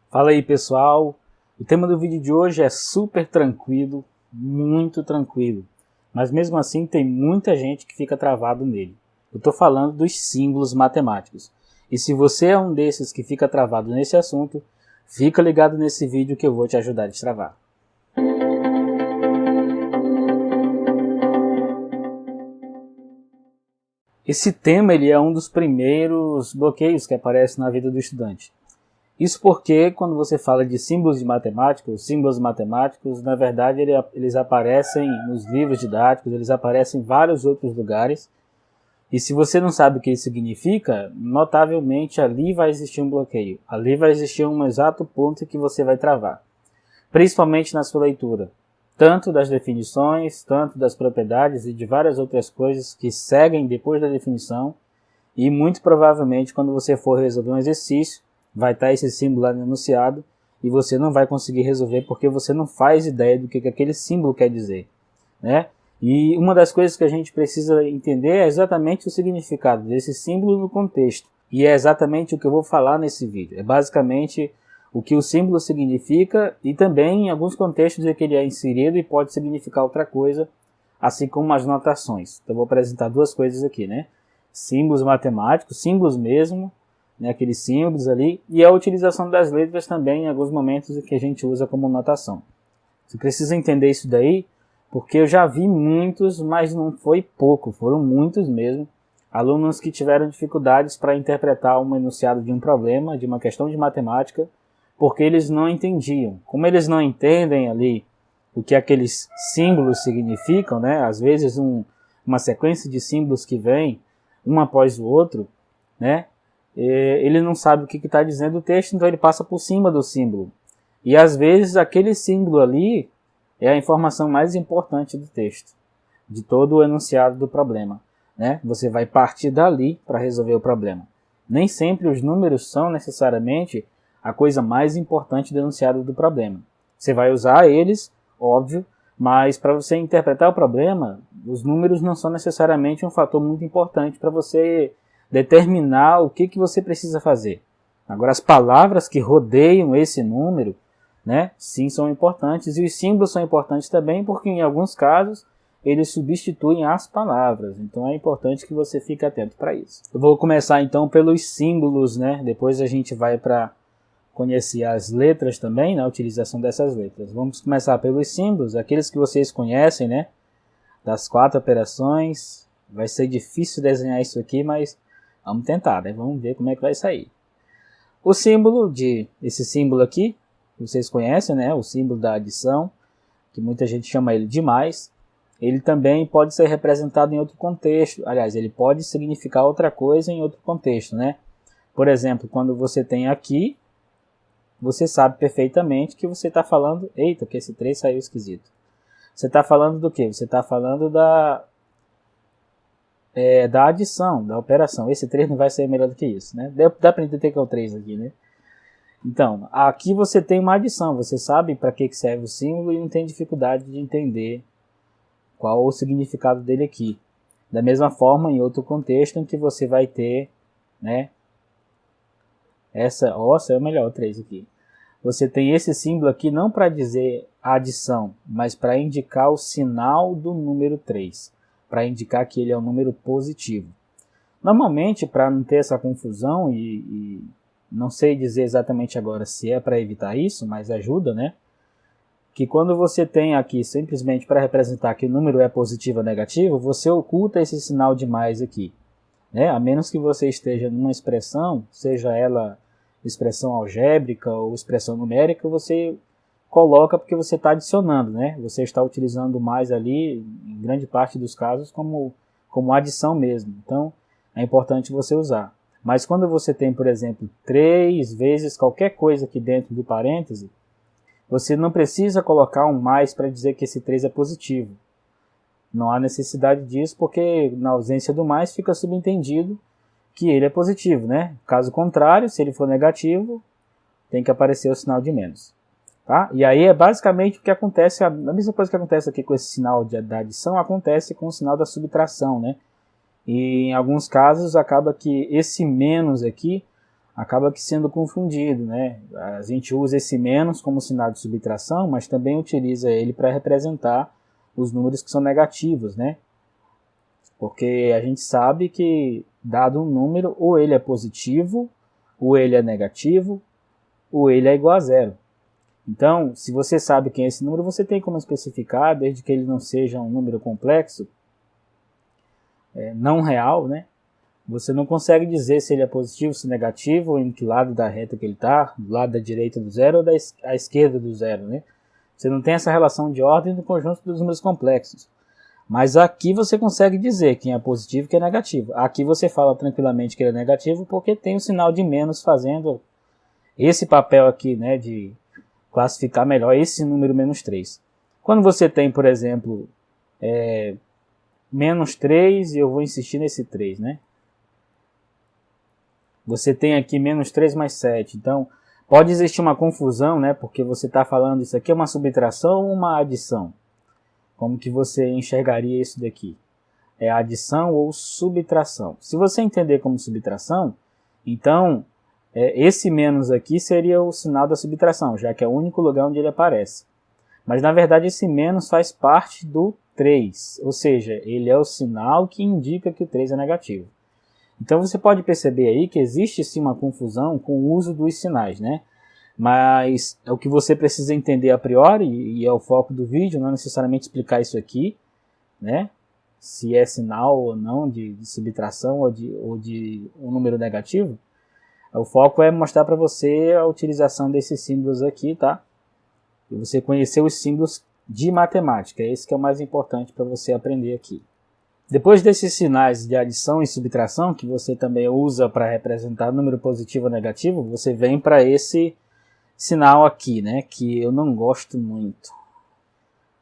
Fala aí pessoal, o tema do vídeo de hoje é super tranquilo, muito tranquilo, mas mesmo assim tem muita gente que fica travado nele. Eu estou falando dos símbolos matemáticos, e se você é um desses que fica travado nesse assunto, fica ligado nesse vídeo que eu vou te ajudar a destravar. Esse tema ele é um dos primeiros bloqueios que aparece na vida do estudante. Isso porque quando você fala de símbolos de matemática, os símbolos matemáticos, na verdade eles aparecem nos livros didáticos, eles aparecem em vários outros lugares. E se você não sabe o que isso significa, notavelmente ali vai existir um bloqueio. Ali vai existir um exato ponto em que você vai travar. Principalmente na sua leitura. Tanto das definições, tanto das propriedades e de várias outras coisas que seguem depois da definição. E muito provavelmente quando você for resolver um exercício, vai estar esse símbolo lá no enunciado e você não vai conseguir resolver porque você não faz ideia do que aquele símbolo quer dizer, né? E uma das coisas que a gente precisa entender é exatamente o significado desse símbolo no contexto. E é exatamente o que eu vou falar nesse vídeo. É basicamente o que o símbolo significa e também em alguns contextos em que ele é inserido e pode significar outra coisa, assim como as notações. Então eu vou apresentar duas coisas aqui, né? Símbolos matemáticos, símbolos mesmo, né, aqueles símbolos ali, e a utilização das letras também em alguns momentos que a gente usa como notação. Você precisa entender isso daí, porque eu já vi muitos, mas não foi pouco, foram muitos mesmo, alunos que tiveram dificuldades para interpretar um enunciado de um problema, de uma questão de matemática, porque eles não entendiam. Como eles não entendem ali o que aqueles símbolos significam, né, às vezes uma sequência de símbolos que vem, um após o outro, né, ele não sabe o que está dizendo o texto, então ele passa por cima do símbolo. E às vezes aquele símbolo ali é a informação mais importante do texto, de todo o enunciado do problema, né? Você vai partir dali para resolver o problema. Nem sempre os números são necessariamente a coisa mais importante do enunciado do problema. Você vai usar eles, óbvio, mas para você interpretar o problema, os números não são necessariamente um fator muito importante para você determinar o que você precisa fazer. Agora, as palavras que rodeiam esse número, né, sim, são importantes, e os símbolos são importantes também, porque em alguns casos eles substituem as palavras. Então é importante que você fique atento para isso. Eu vou começar então pelos símbolos, né? Depois a gente vai para conhecer as letras também, né, a utilização dessas letras. Vamos começar pelos símbolos, aqueles que vocês conhecem, né, das 4 operações. Vai ser difícil desenhar isso aqui, mas vamos tentar, né? Vamos ver como é que vai sair. O símbolo esse símbolo aqui, vocês conhecem, né? O símbolo da adição, que muita gente chama ele de mais. Ele também pode ser representado em outro contexto. Aliás, ele pode significar outra coisa em outro contexto, né? Por exemplo, quando você tem aqui, você sabe perfeitamente que você está falando... Eita, que esse 3 saiu esquisito. Você está falando do quê? Você está falando da adição, da operação. Esse 3 não vai ser melhor do que isso, né? Dá para entender que é o 3 aqui, né? Então, aqui você tem uma adição, você sabe para que serve o símbolo e não tem dificuldade de entender qual o significado dele aqui. Da mesma forma, em outro contexto em que você vai ter, né? Essa é o melhor, o 3 aqui. Você tem esse símbolo aqui não para dizer adição, mas para indicar o sinal do número 3. Para indicar que ele é um número positivo. Normalmente, para não ter essa confusão, e não sei dizer exatamente agora se é para evitar isso, mas ajuda, né? Que quando você tem aqui simplesmente para representar que o número é positivo ou negativo, você oculta esse sinal de mais aqui, né? A menos que você esteja numa expressão, seja ela expressão algébrica ou expressão numérica, você coloca porque você está adicionando, né? Você está utilizando mais ali, em grande parte dos casos, como adição mesmo. Então, é importante você usar. Mas quando você tem, por exemplo, 3 vezes qualquer coisa aqui dentro do parêntese, você não precisa colocar um mais para dizer que esse 3 é positivo. Não há necessidade disso, porque na ausência do mais fica subentendido que ele é positivo, né? Caso contrário, se ele for negativo, tem que aparecer o sinal de menos. Tá? E aí é basicamente o que acontece, a mesma coisa que acontece aqui com esse sinal da adição, acontece com o sinal da subtração, né? E em alguns casos acaba que esse menos aqui acaba que sendo confundido, né? A gente usa esse menos como sinal de subtração, mas também utiliza ele para representar os números que são negativos, né? Porque a gente sabe que, dado um número, ou ele é positivo, ou ele é negativo, ou ele é igual a zero. Então, se você sabe quem é esse número, você tem como especificar, desde que ele não seja um número complexo, não real, né? Você não consegue dizer se ele é positivo, se é negativo, ou em que lado da reta que ele está, do lado da direita do zero ou à esquerda do zero, né? Você não tem essa relação de ordem do conjunto dos números complexos. Mas aqui você consegue dizer quem é positivo e quem é negativo. Aqui você fala tranquilamente que ele é negativo porque tem o sinal de menos fazendo esse papel aqui, né, de classificar melhor esse número menos 3. Quando você tem, por exemplo, menos 3, e eu vou insistir nesse 3, né? Você tem aqui menos 3 mais 7. Então, pode existir uma confusão, né? Porque você está falando isso aqui é uma subtração ou uma adição? Como que você enxergaria isso daqui? É adição ou subtração? Se você entender como subtração, então esse menos aqui seria o sinal da subtração, já que é o único lugar onde ele aparece. Mas na verdade esse menos faz parte do 3, ou seja, ele é o sinal que indica que o 3 é negativo. Então você pode perceber aí que existe sim uma confusão com o uso dos sinais, né? Mas é o que você precisa entender a priori, e é o foco do vídeo, não necessariamente explicar isso aqui, né? Se é sinal ou não de subtração ou de um número negativo. O foco é mostrar para você a utilização desses símbolos aqui, tá? E você conhecer os símbolos de matemática, esse que é o mais importante para você aprender aqui. Depois desses sinais de adição e subtração, que você também usa para representar número positivo ou negativo, você vem para esse sinal aqui, né, que eu não gosto muito.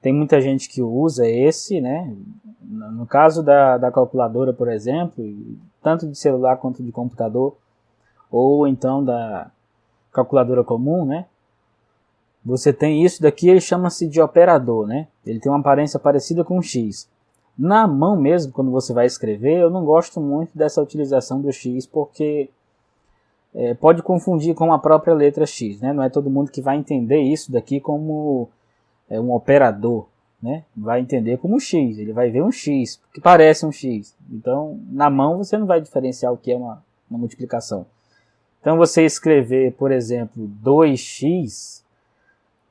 Tem muita gente que usa esse, né, no caso da calculadora, por exemplo, tanto de celular quanto de computador, ou então da calculadora comum, né, você tem isso daqui, ele chama-se de operador, né, ele tem uma aparência parecida com um X. Na mão mesmo, quando você vai escrever, eu não gosto muito dessa utilização do X, porque pode confundir com a própria letra X, né? Não é todo mundo que vai entender isso daqui como um operador, né? Vai entender como X, ele vai ver um X, que parece um X. Então, na mão você não vai diferenciar o que é uma multiplicação. Então, você escrever, por exemplo, 2x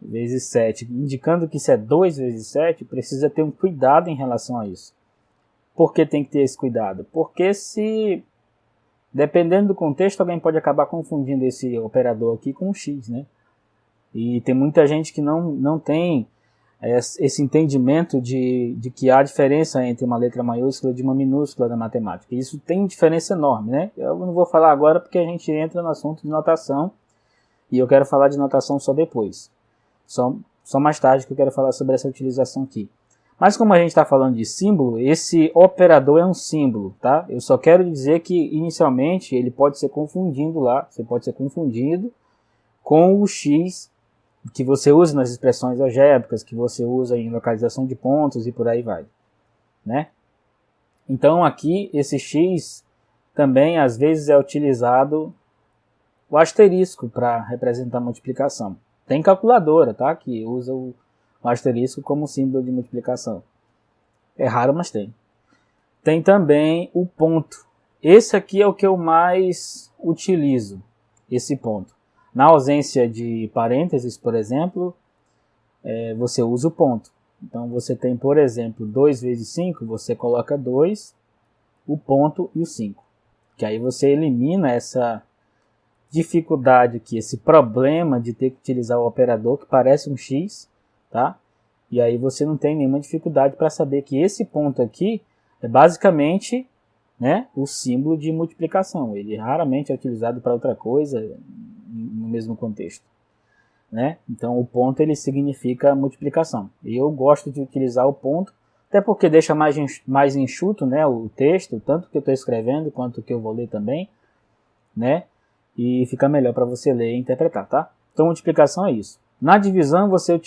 vezes 7, indicando que isso é 2 vezes 7, precisa ter um cuidado em relação a isso. Por que tem que ter esse cuidado? Porque se, dependendo do contexto, alguém pode acabar confundindo esse operador aqui com um x, né? E tem muita gente que não tem esse entendimento de que há diferença entre uma letra maiúscula e de uma minúscula na matemática. Isso tem diferença enorme, né? Eu não vou falar agora porque a gente entra no assunto de notação e eu quero falar de notação só depois. Só mais tarde que eu quero falar sobre essa utilização aqui. Mas como a gente está falando de símbolo, esse operador é um símbolo, tá? Eu só quero dizer que inicialmente ele pode ser confundido lá, você pode ser confundido com o x que você usa nas expressões algébricas, que você usa em localização de pontos e por aí vai, né? Então aqui esse x também às vezes é utilizado o asterisco para representar a multiplicação. Tem calculadora, tá? Que usa o asterisco como símbolo de multiplicação. É raro, mas tem. Tem também o ponto. Esse aqui é o que eu mais utilizo, esse ponto. Na ausência de parênteses, por exemplo, você usa o ponto. Então você tem, por exemplo, 2 vezes 5, você coloca 2, o ponto e o 5. Que aí você elimina essa dificuldade aqui, esse problema de ter que utilizar o operador que parece um x, tá? E aí você não tem nenhuma dificuldade para saber que esse ponto aqui é basicamente, né, o símbolo de multiplicação. Ele raramente é utilizado para outra coisa no mesmo contexto, né? Então o ponto ele significa multiplicação. E eu gosto de utilizar o ponto, até porque deixa mais enxuto, né, o texto, tanto que eu estou escrevendo quanto que eu vou ler também, né? E fica melhor para você ler e interpretar, tá? Então multiplicação é isso. Na divisão você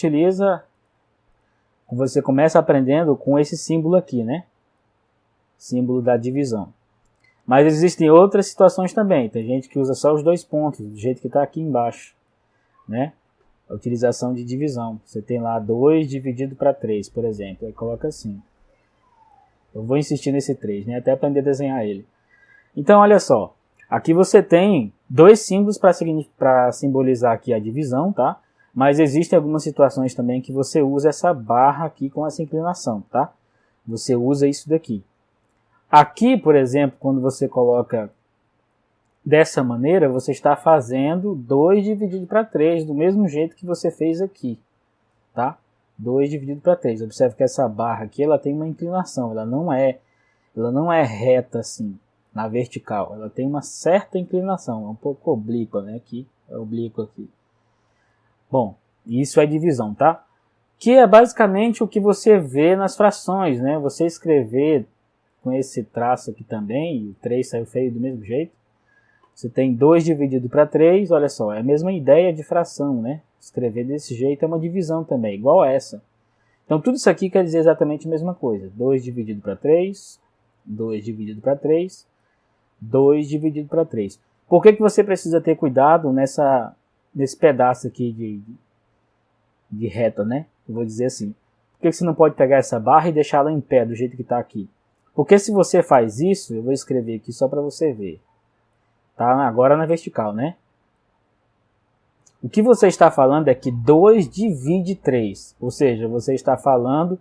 começa aprendendo com esse símbolo aqui, né? Símbolo da divisão. Mas existem outras situações também. Tem gente que usa só os 2 pontos, do jeito que está aqui embaixo, né? A utilização de divisão. Você tem lá 2 dividido para 3, por exemplo. Aí coloca assim. Eu vou insistir nesse 3, né? Até aprender a desenhar ele. Então, olha só. Aqui você tem 2 símbolos para simbolizar aqui a divisão, tá? Mas existem algumas situações também que você usa essa barra aqui com essa inclinação, tá? Você usa isso daqui. Aqui, por exemplo, quando você coloca dessa maneira, você está fazendo 2 dividido para 3, do mesmo jeito que você fez aqui, tá? 2 dividido para 3. Observe que essa barra aqui, ela tem uma inclinação, ela não é reta assim, na vertical. Ela tem uma certa inclinação, é um pouco oblíqua, né? Aqui, é oblíqua aqui. Bom, isso é divisão, tá? Que é basicamente o que você vê nas frações, né? Você escrever com esse traço aqui também, e o 3 saiu feio do mesmo jeito. Você tem 2 dividido para 3, olha só, é a mesma ideia de fração, né? Escrever desse jeito é uma divisão também, igual a essa. Então tudo isso aqui quer dizer exatamente a mesma coisa. 2 dividido para 3, 2 dividido para 3, 2 dividido para 3. Por que você precisa ter cuidado nesse pedaço aqui de reta, né? Eu vou dizer assim. Por que você não pode pegar essa barra e deixá-la em pé do jeito que está aqui? Porque se você faz isso, eu vou escrever aqui só para você ver. Tá? Agora na vertical, né? O que você está falando é que 2 divide 3. Ou seja, você está falando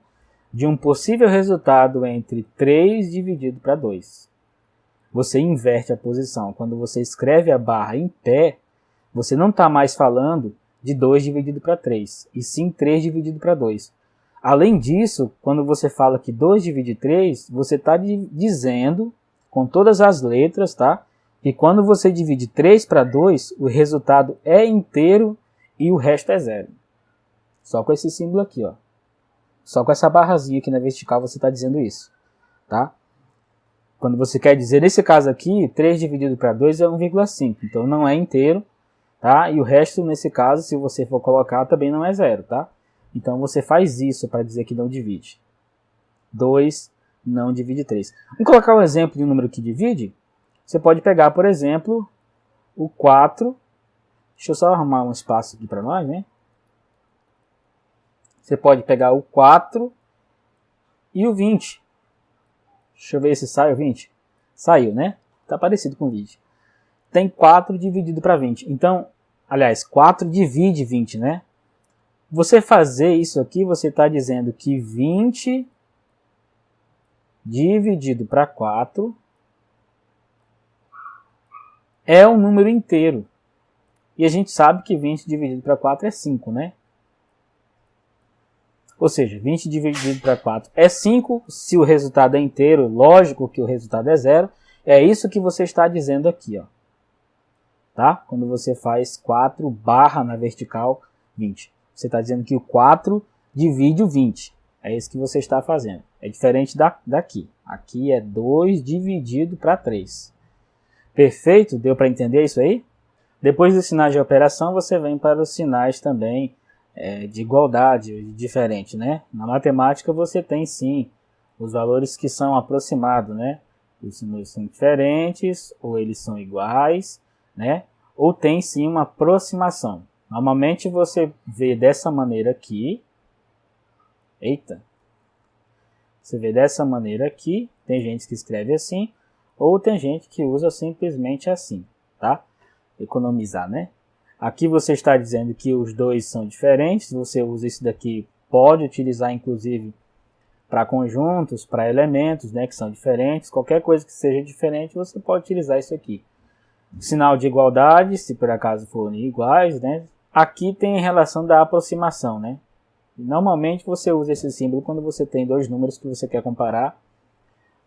de um possível resultado entre 3 dividido para 2. Você inverte a posição. Quando você escreve a barra em pé, você não está mais falando de 2 dividido para 3, e sim 3 dividido para 2. Além disso, quando você fala que 2 divide 3, você está dizendo, com todas as letras, tá? Que quando você divide 3 para 2, o resultado é inteiro e o resto é 0. Só com esse símbolo aqui, ó. Só com essa barrazinha aqui na vertical você está dizendo isso, tá? Quando você quer dizer, nesse caso aqui, 3 dividido para 2 é 1,5, então não é inteiro, tá? E o resto, nesse caso, se você for colocar, também não é 0, tá? Então você faz isso para dizer que não divide. 2 não divide 3. Vamos colocar um exemplo de um número que divide? Você pode pegar, por exemplo, o 4. Deixa eu só arrumar um espaço aqui para nós, né? Você pode pegar o 4 e o 20. Deixa eu ver se sai o 20. Saiu, né? Tá parecido com o 20. Tem 4 dividido para 20. Então, aliás, 4 divide 20, né? Você fazer isso aqui, você está dizendo que 20 dividido para 4 é um número inteiro. E a gente sabe que 20 dividido para 4 é 5, né? Ou seja, 20 dividido para 4 é 5. Se o resultado é inteiro, lógico que o resultado é 0. É isso que você está dizendo aqui, ó. Tá? Quando você faz 4 barra na vertical 20. Você está dizendo que o 4 divide o 20. É isso que você está fazendo. É diferente daqui. Aqui é 2 dividido para 3. Perfeito? Deu para entender isso aí? Depois dos sinais de operação, você vem para os sinais também de igualdade, diferente, né? Na matemática você tem sim os valores que são aproximados, né? Os números são diferentes, ou eles são iguais, né? Ou tem sim uma aproximação. Normalmente você vê dessa maneira aqui. Eita! Você vê dessa maneira aqui, tem gente que escreve assim, ou tem gente que usa simplesmente assim, tá? Economizar, né? Aqui você está dizendo que os dois são diferentes, você usa isso daqui, pode utilizar inclusive para conjuntos, para elementos, né, que são diferentes, qualquer coisa que seja diferente você pode utilizar isso aqui. Sinal de igualdade, se por acaso forem iguais, né? Aqui tem a relação da aproximação, né? Normalmente você usa esse símbolo quando você tem dois números que você quer comparar,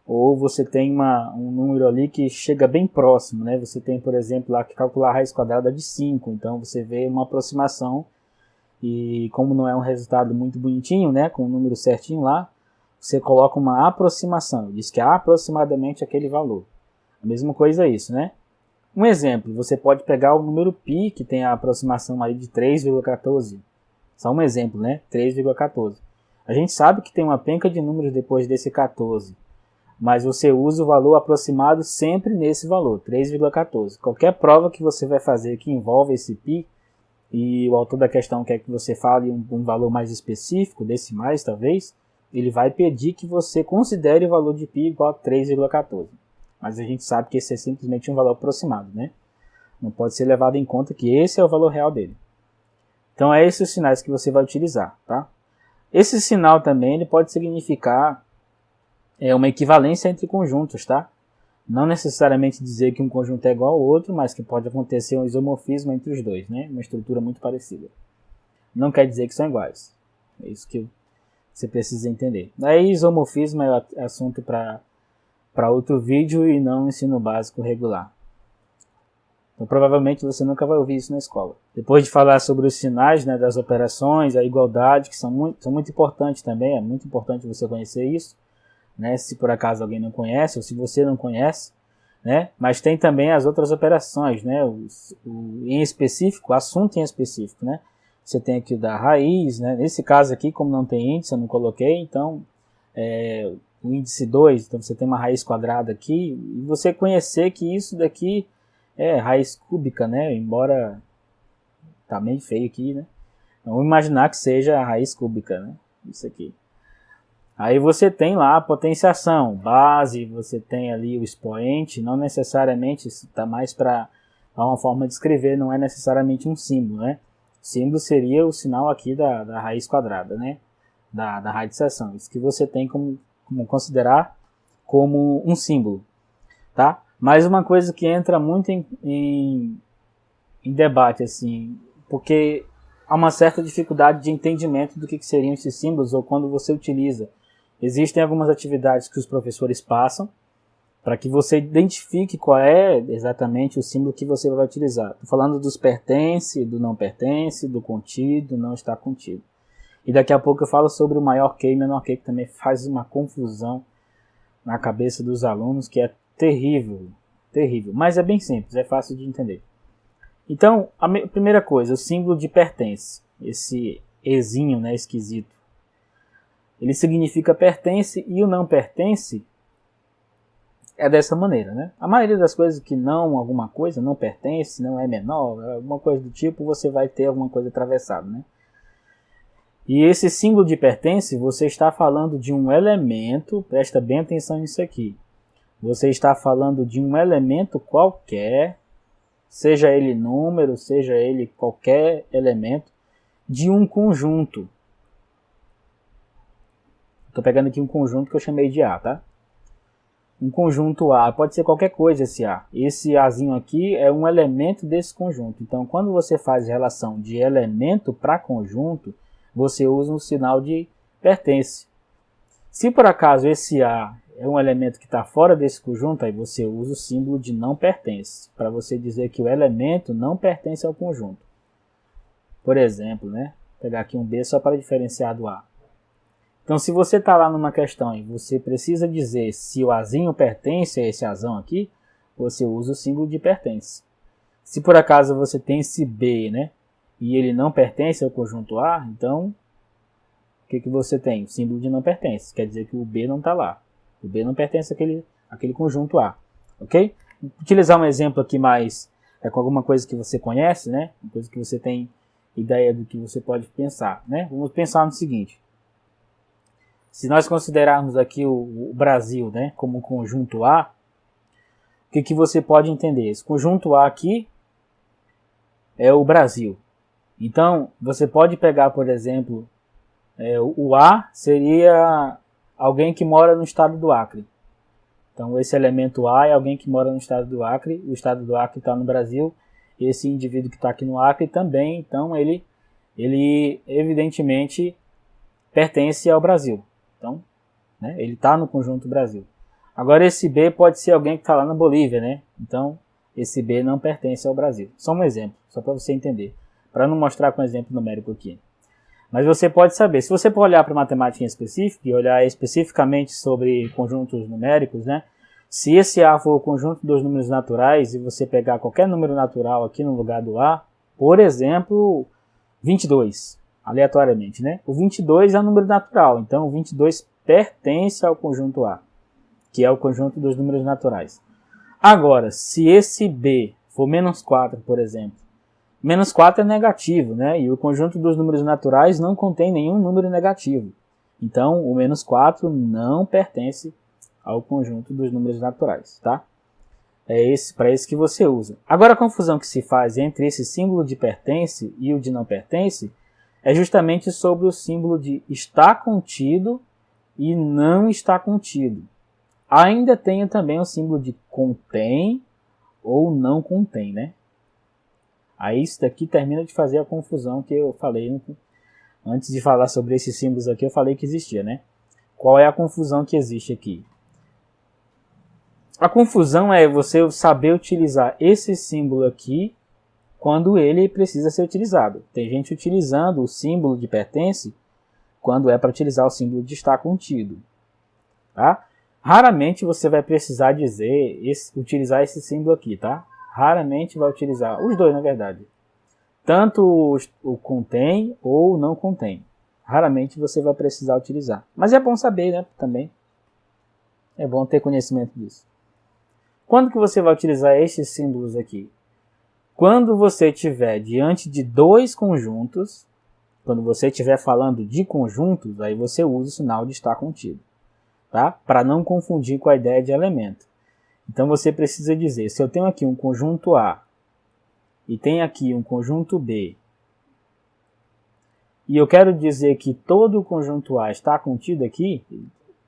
ou você tem um número ali que chega bem próximo, né? Você tem, por exemplo, lá que calcular a raiz quadrada de 5, então você vê uma aproximação, e como não é um resultado muito bonitinho, né, com o número certinho lá, você coloca uma aproximação, diz que é aproximadamente aquele valor. A mesma coisa é isso, né? Um exemplo, você pode pegar o número π, que tem a aproximação aí de 3,14. Só um exemplo, né? 3,14. A gente sabe que tem uma penca de números depois desse 14. mas você usa o valor aproximado sempre nesse valor, 3,14. Qualquer prova que você vai fazer que envolve esse π, e o autor da questão quer que você fale um valor mais específico, decimais talvez, ele vai pedir que você considere o valor de π igual a 3,14. Mas a gente sabe que esse é simplesmente um valor aproximado, né? Não pode ser levado em conta que esse é o valor real dele. Então é esses os sinais que você vai utilizar, tá? Esse sinal também ele pode significar uma equivalência entre conjuntos, tá? Não necessariamente dizer que um conjunto é igual ao outro, mas que pode acontecer um isomorfismo entre os dois, né? Uma estrutura muito parecida. Não quer dizer que são iguais. É isso que você precisa entender. Aí isomorfismo é assunto para outro vídeo e não ensino básico regular. Então provavelmente você nunca vai ouvir isso na escola. Depois de falar sobre os sinais, né, das operações, a igualdade, que são muito importantes também, é muito importante você conhecer isso. Né, se por acaso alguém não conhece, ou se você não conhece, né, mas tem também as outras operações, né, em específico, o assunto em específico, né, você tem aqui da raiz, né, nesse caso aqui, como não tem índice, eu não coloquei, então, o índice 2, então você tem uma raiz quadrada aqui, e você conhecer que isso daqui é raiz cúbica, né, embora tá meio feio aqui, né, vamos imaginar que seja a raiz cúbica, né, isso aqui. Aí você tem lá a potenciação, base, você tem ali o expoente, não necessariamente, isso está mais para uma forma de escrever, não é necessariamente um símbolo, né? O símbolo seria o sinal aqui da raiz quadrada, né? Da raiz de seção, isso que você tem como considerar como um símbolo, tá? Mas uma coisa que entra muito em debate, assim, porque há uma certa dificuldade de entendimento do que seriam esses símbolos ou quando você utiliza. Existem algumas atividades que os professores passam para que você identifique qual é exatamente o símbolo que você vai utilizar. Estou falando dos pertence, do não pertence, do contido, não está contido. E daqui a pouco eu falo sobre o maior que e menor que também faz uma confusão na cabeça dos alunos que é terrível, terrível. Mas é bem simples, é fácil de entender. Então, a primeira coisa, o símbolo de pertence, esse ezinho, né, esquisito. Ele significa pertence e o não pertence é dessa maneira, né? A maioria das coisas que não alguma coisa, não pertence, não é menor, alguma coisa do tipo, você vai ter alguma coisa atravessada, né? E esse símbolo de pertence, você está falando de um elemento, presta bem atenção nisso aqui. Você está falando de um elemento qualquer, seja ele número, seja ele qualquer elemento, de um conjunto. Estou pegando aqui um conjunto que eu chamei de A, tá? Um conjunto A, pode ser qualquer coisa esse A. Esse Azinho aqui é um elemento desse conjunto. Então, quando você faz relação de elemento para conjunto, você usa um sinal de pertence. Se por acaso esse A é um elemento que está fora desse conjunto, aí você usa o símbolo de não pertence, para você dizer que o elemento não pertence ao conjunto. Por exemplo, né? Vou pegar aqui um B só para diferenciar do A. Então, se você está lá numa questão e você precisa dizer se o Azinho pertence a esse Azão aqui, você usa o símbolo de pertence. Se por acaso você tem esse B, né, e ele não pertence ao conjunto A, então, o que você tem? O símbolo de não pertence, quer dizer que o B não está lá. O B não pertence àquele conjunto A, ok? Vou utilizar um exemplo aqui mais com alguma coisa que você conhece, né, uma coisa que você tem ideia do que você pode pensar, né? Vamos pensar no seguinte. Se nós considerarmos aqui o Brasil, né, como conjunto A, o que você pode entender? Esse conjunto A aqui é o Brasil. Então, você pode pegar, por exemplo, o A seria alguém que mora no estado do Acre. Então, esse elemento A é alguém que mora no estado do Acre. O estado do Acre está no Brasil. Esse indivíduo que está aqui no Acre também. Então, ele evidentemente pertence ao Brasil. Então, né, ele está no conjunto Brasil. Agora, esse B pode ser alguém que está lá na Bolívia, né? Então, esse B não pertence ao Brasil. Só um exemplo, só para você entender. Para não mostrar com exemplo numérico aqui. Mas você pode saber. Se você for olhar para matemática em específico, e olhar especificamente sobre conjuntos numéricos, né? Se esse A for o conjunto dos números naturais, e você pegar qualquer número natural aqui no lugar do A, por exemplo, 22. Aleatoriamente, né? O 22 é um número natural, então o 22 pertence ao conjunto A. que é o conjunto dos números naturais. Agora, se esse B for menos 4, por exemplo, menos 4 é negativo, né? E o conjunto dos números naturais não contém nenhum número negativo. Então, o menos 4 não pertence ao conjunto dos números naturais, tá? É para esse que você usa. Agora, a confusão que se faz entre esse símbolo de pertence e o de não pertence é justamente sobre o símbolo de está contido e não está contido. Ainda tem também o símbolo de contém ou não contém, né? Aí isso daqui termina de fazer a confusão que eu falei antes de falar sobre esses símbolos aqui, eu falei que existia, né? Qual é a confusão que existe aqui? A confusão é você saber utilizar esse símbolo aqui quando ele precisa ser utilizado. Tem gente utilizando o símbolo de pertence quando é para utilizar o símbolo de estar contido. Tá? Raramente você vai precisar utilizar esse símbolo aqui, tá? Raramente vai utilizar, os dois na verdade. Tanto o contém ou não contém. Raramente você vai precisar utilizar. Mas é bom saber, né? Também. É bom ter conhecimento disso. Quando que você vai utilizar esses símbolos aqui? Quando você estiver diante de dois conjuntos, quando você estiver falando de conjuntos, aí você usa o sinal de estar contido, tá? Para não confundir com a ideia de elemento. Então você precisa dizer, se eu tenho aqui um conjunto A e tenho aqui um conjunto B, e eu quero dizer que todo o conjunto A está contido aqui,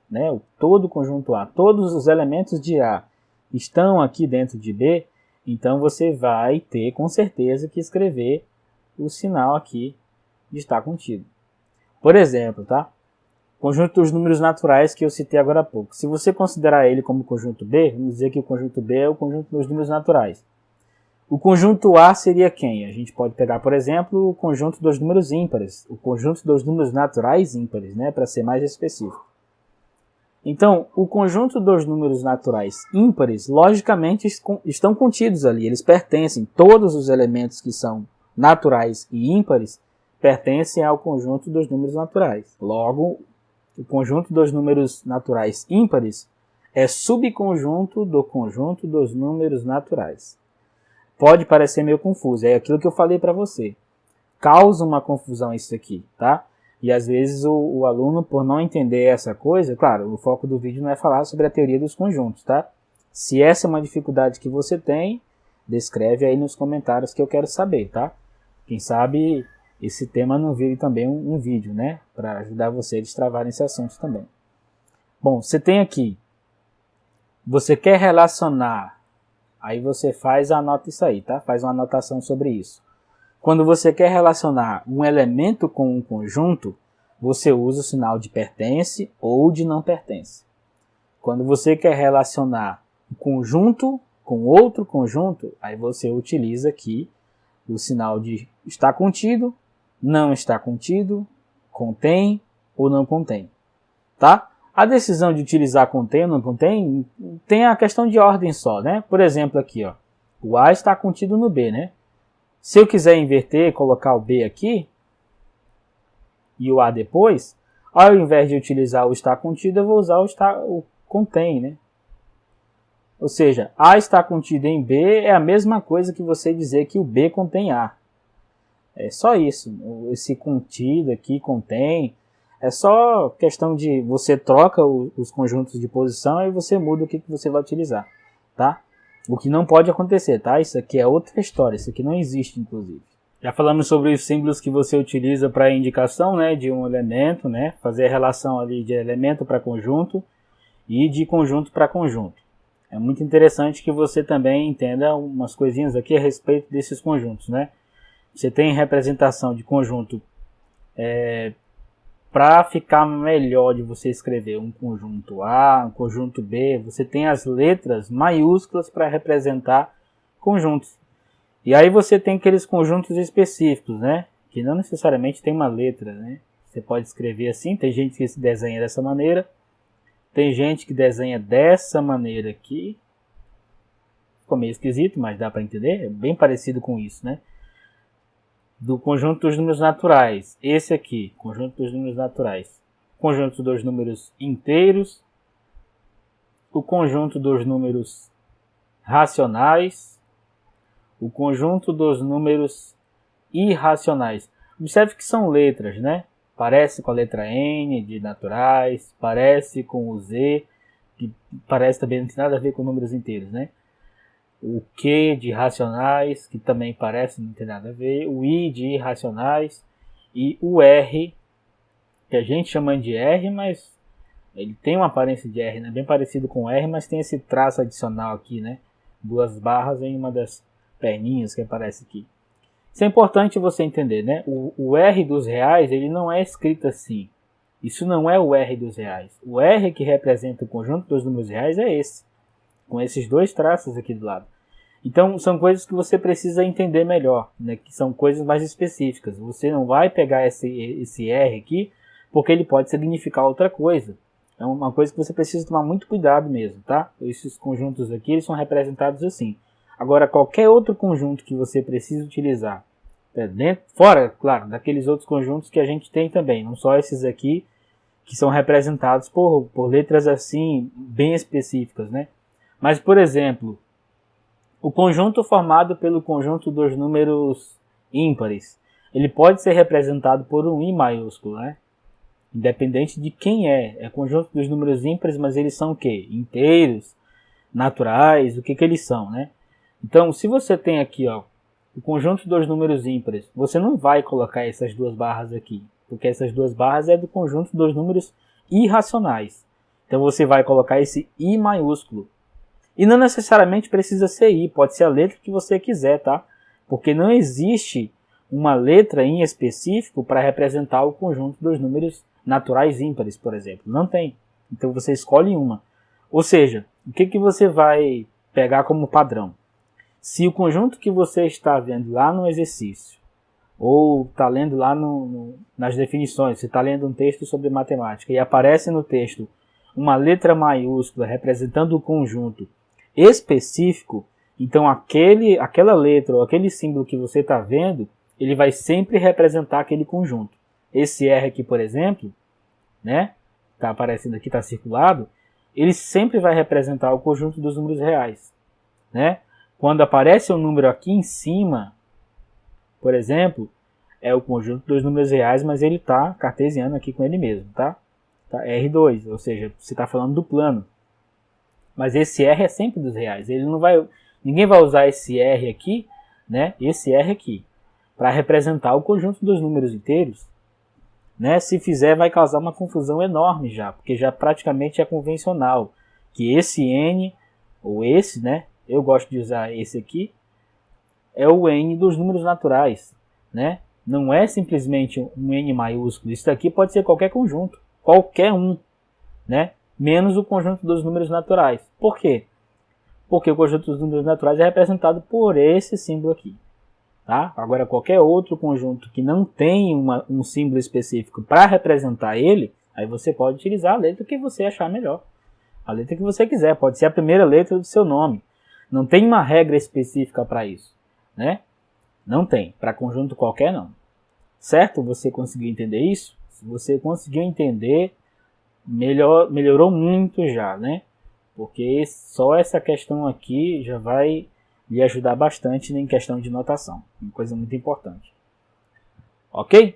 né? Todo o conjunto A, todos os elementos de A estão aqui dentro de B, então você vai ter com certeza que escrever o sinal aqui de estar contido. Por exemplo, tá? Conjunto dos números naturais que eu citei agora há pouco. Se você considerar ele como conjunto B, vamos dizer que o conjunto B é o conjunto dos números naturais. O conjunto A seria quem? A gente pode pegar, por exemplo, o conjunto dos números ímpares, o conjunto dos números naturais ímpares, né? Para ser mais específico. Então, o conjunto dos números naturais ímpares, logicamente, estão contidos ali. Eles pertencem, todos os elementos que são naturais e ímpares, pertencem ao conjunto dos números naturais. Logo, o conjunto dos números naturais ímpares é subconjunto do conjunto dos números naturais. Pode parecer meio confuso, é aquilo que eu falei para você. Causa uma confusão isso aqui, tá? E às vezes o aluno, por não entender essa coisa, claro, o foco do vídeo não é falar sobre a teoria dos conjuntos, tá? Se essa é uma dificuldade que você tem, descreve aí nos comentários que eu quero saber, tá? Quem sabe esse tema não vire também um vídeo, né? Para ajudar você a destravar esse assunto também. Bom, você tem aqui, você quer relacionar, aí você anota isso aí, tá? Faz uma anotação sobre isso. Quando você quer relacionar um elemento com um conjunto, você usa o sinal de pertence ou de não pertence. Quando você quer relacionar um conjunto com outro conjunto, aí você utiliza aqui o sinal de está contido, não está contido, contém ou não contém. Tá? A decisão de utilizar contém ou não contém tem a questão de ordem só, né? Por exemplo aqui, ó, o A está contido no B, né? Se eu quiser inverter, colocar o B aqui e o A depois, ao invés de utilizar o está contido, eu vou usar o contém, né? Ou seja, A está contido em B é a mesma coisa que você dizer que o B contém A. É só isso. Esse contido aqui, contém, é só questão de você troca os conjuntos de posição e você muda o que você vai utilizar, tá? O que não pode acontecer, tá? Isso aqui é outra história, isso aqui não existe, inclusive. Já falamos sobre os símbolos que você utiliza para indicação, né, de um elemento, né? Fazer a relação ali de elemento para conjunto e de conjunto para conjunto. É muito interessante que você também entenda umas coisinhas aqui a respeito desses conjuntos, né? Você tem representação de conjunto para ficar melhor de você escrever um conjunto A, um conjunto B, você tem as letras maiúsculas para representar conjuntos. E aí você tem aqueles conjuntos específicos, né? Que não necessariamente tem uma letra, né? Você pode escrever assim, tem gente que se desenha dessa maneira, tem gente que desenha dessa maneira aqui. Ficou meio esquisito, mas dá para entender, é bem parecido com isso, né? Do conjunto dos números naturais, esse aqui, conjunto dos números naturais, conjunto dos números inteiros, o conjunto dos números racionais, o conjunto dos números irracionais. Observe que são letras, né? Parece com a letra N de naturais, parece com o Z, que parece também não tem nada a ver com números inteiros, né? O Q de racionais, que também parece não ter nada a ver, o I de irracionais e o R, que a gente chama de R, mas ele tem uma aparência de R, né? Bem parecido com o R, mas tem esse traço adicional aqui, né? Duas barras em uma das perninhas que aparece aqui. Isso é importante você entender, né? O R dos reais, ele não é escrito assim. Isso não é o R dos reais. O R que representa o conjunto dos números reais é esse, com esses dois traços aqui do lado. Então, são coisas que você precisa entender melhor, né? Que são coisas mais específicas. Você não vai pegar esse R aqui, porque ele pode significar outra coisa. É uma coisa que você precisa tomar muito cuidado mesmo, tá? Esses conjuntos aqui, eles são representados assim. Agora, qualquer outro conjunto que você precisa utilizar, fora, claro, daqueles outros conjuntos que a gente tem também, não só esses aqui, que são representados por letras assim, bem específicas, né? Mas, por exemplo, o conjunto formado pelo conjunto dos números ímpares, ele pode ser representado por um I maiúsculo, né? Independente de quem é conjunto dos números ímpares, mas eles são o quê? Inteiros, naturais, o que eles são, né? Então, se você tem aqui, ó, o conjunto dos números ímpares, você não vai colocar essas duas barras aqui, porque essas duas barras é do conjunto dos números irracionais. Então, você vai colocar esse I maiúsculo. E não necessariamente precisa ser I, pode ser a letra que você quiser, tá? Porque não existe uma letra em específico para representar o conjunto dos números naturais ímpares, por exemplo. Não tem. Então você escolhe uma. Ou seja, o que você vai pegar como padrão? Se o conjunto que você está vendo lá no exercício, ou está lendo lá nas definições, você está lendo um texto sobre matemática e aparece no texto uma letra maiúscula representando o conjunto específico, então aquela letra ou aquele símbolo que você está vendo, ele vai sempre representar aquele conjunto. Esse R aqui, por exemplo, né, está aparecendo aqui, está circulado, ele sempre vai representar o conjunto dos números reais, né? Quando aparece um número aqui em cima, por exemplo, é o conjunto dos números reais, mas ele está cartesiano aqui com ele mesmo, tá? Tá R2, ou seja, você está falando do plano. Mas esse R é sempre dos reais. Ele não vai, ninguém vai usar esse R aqui, né? Esse R aqui, para representar o conjunto dos números inteiros, né? Se fizer, vai causar uma confusão enorme já, porque já praticamente é convencional que esse N ou esse, né? Eu gosto de usar esse aqui, é o N dos números naturais, né? Não é simplesmente um N maiúsculo. Isso daqui pode ser qualquer conjunto, qualquer um, né? Menos o conjunto dos números naturais. Por quê? Porque o conjunto dos números naturais é representado por esse símbolo aqui. Tá? Agora, qualquer outro conjunto que não tem um símbolo específico para representar ele, aí você pode utilizar a letra que você achar melhor. A letra que você quiser, pode ser a primeira letra do seu nome. Não tem uma regra específica para isso, né? Não tem, para conjunto qualquer não. Certo? Você conseguiu entender isso? Se você conseguiu entender, melhorou muito já, né? Porque só essa questão aqui já vai lhe ajudar bastante em questão de notação. Uma coisa muito importante. Ok?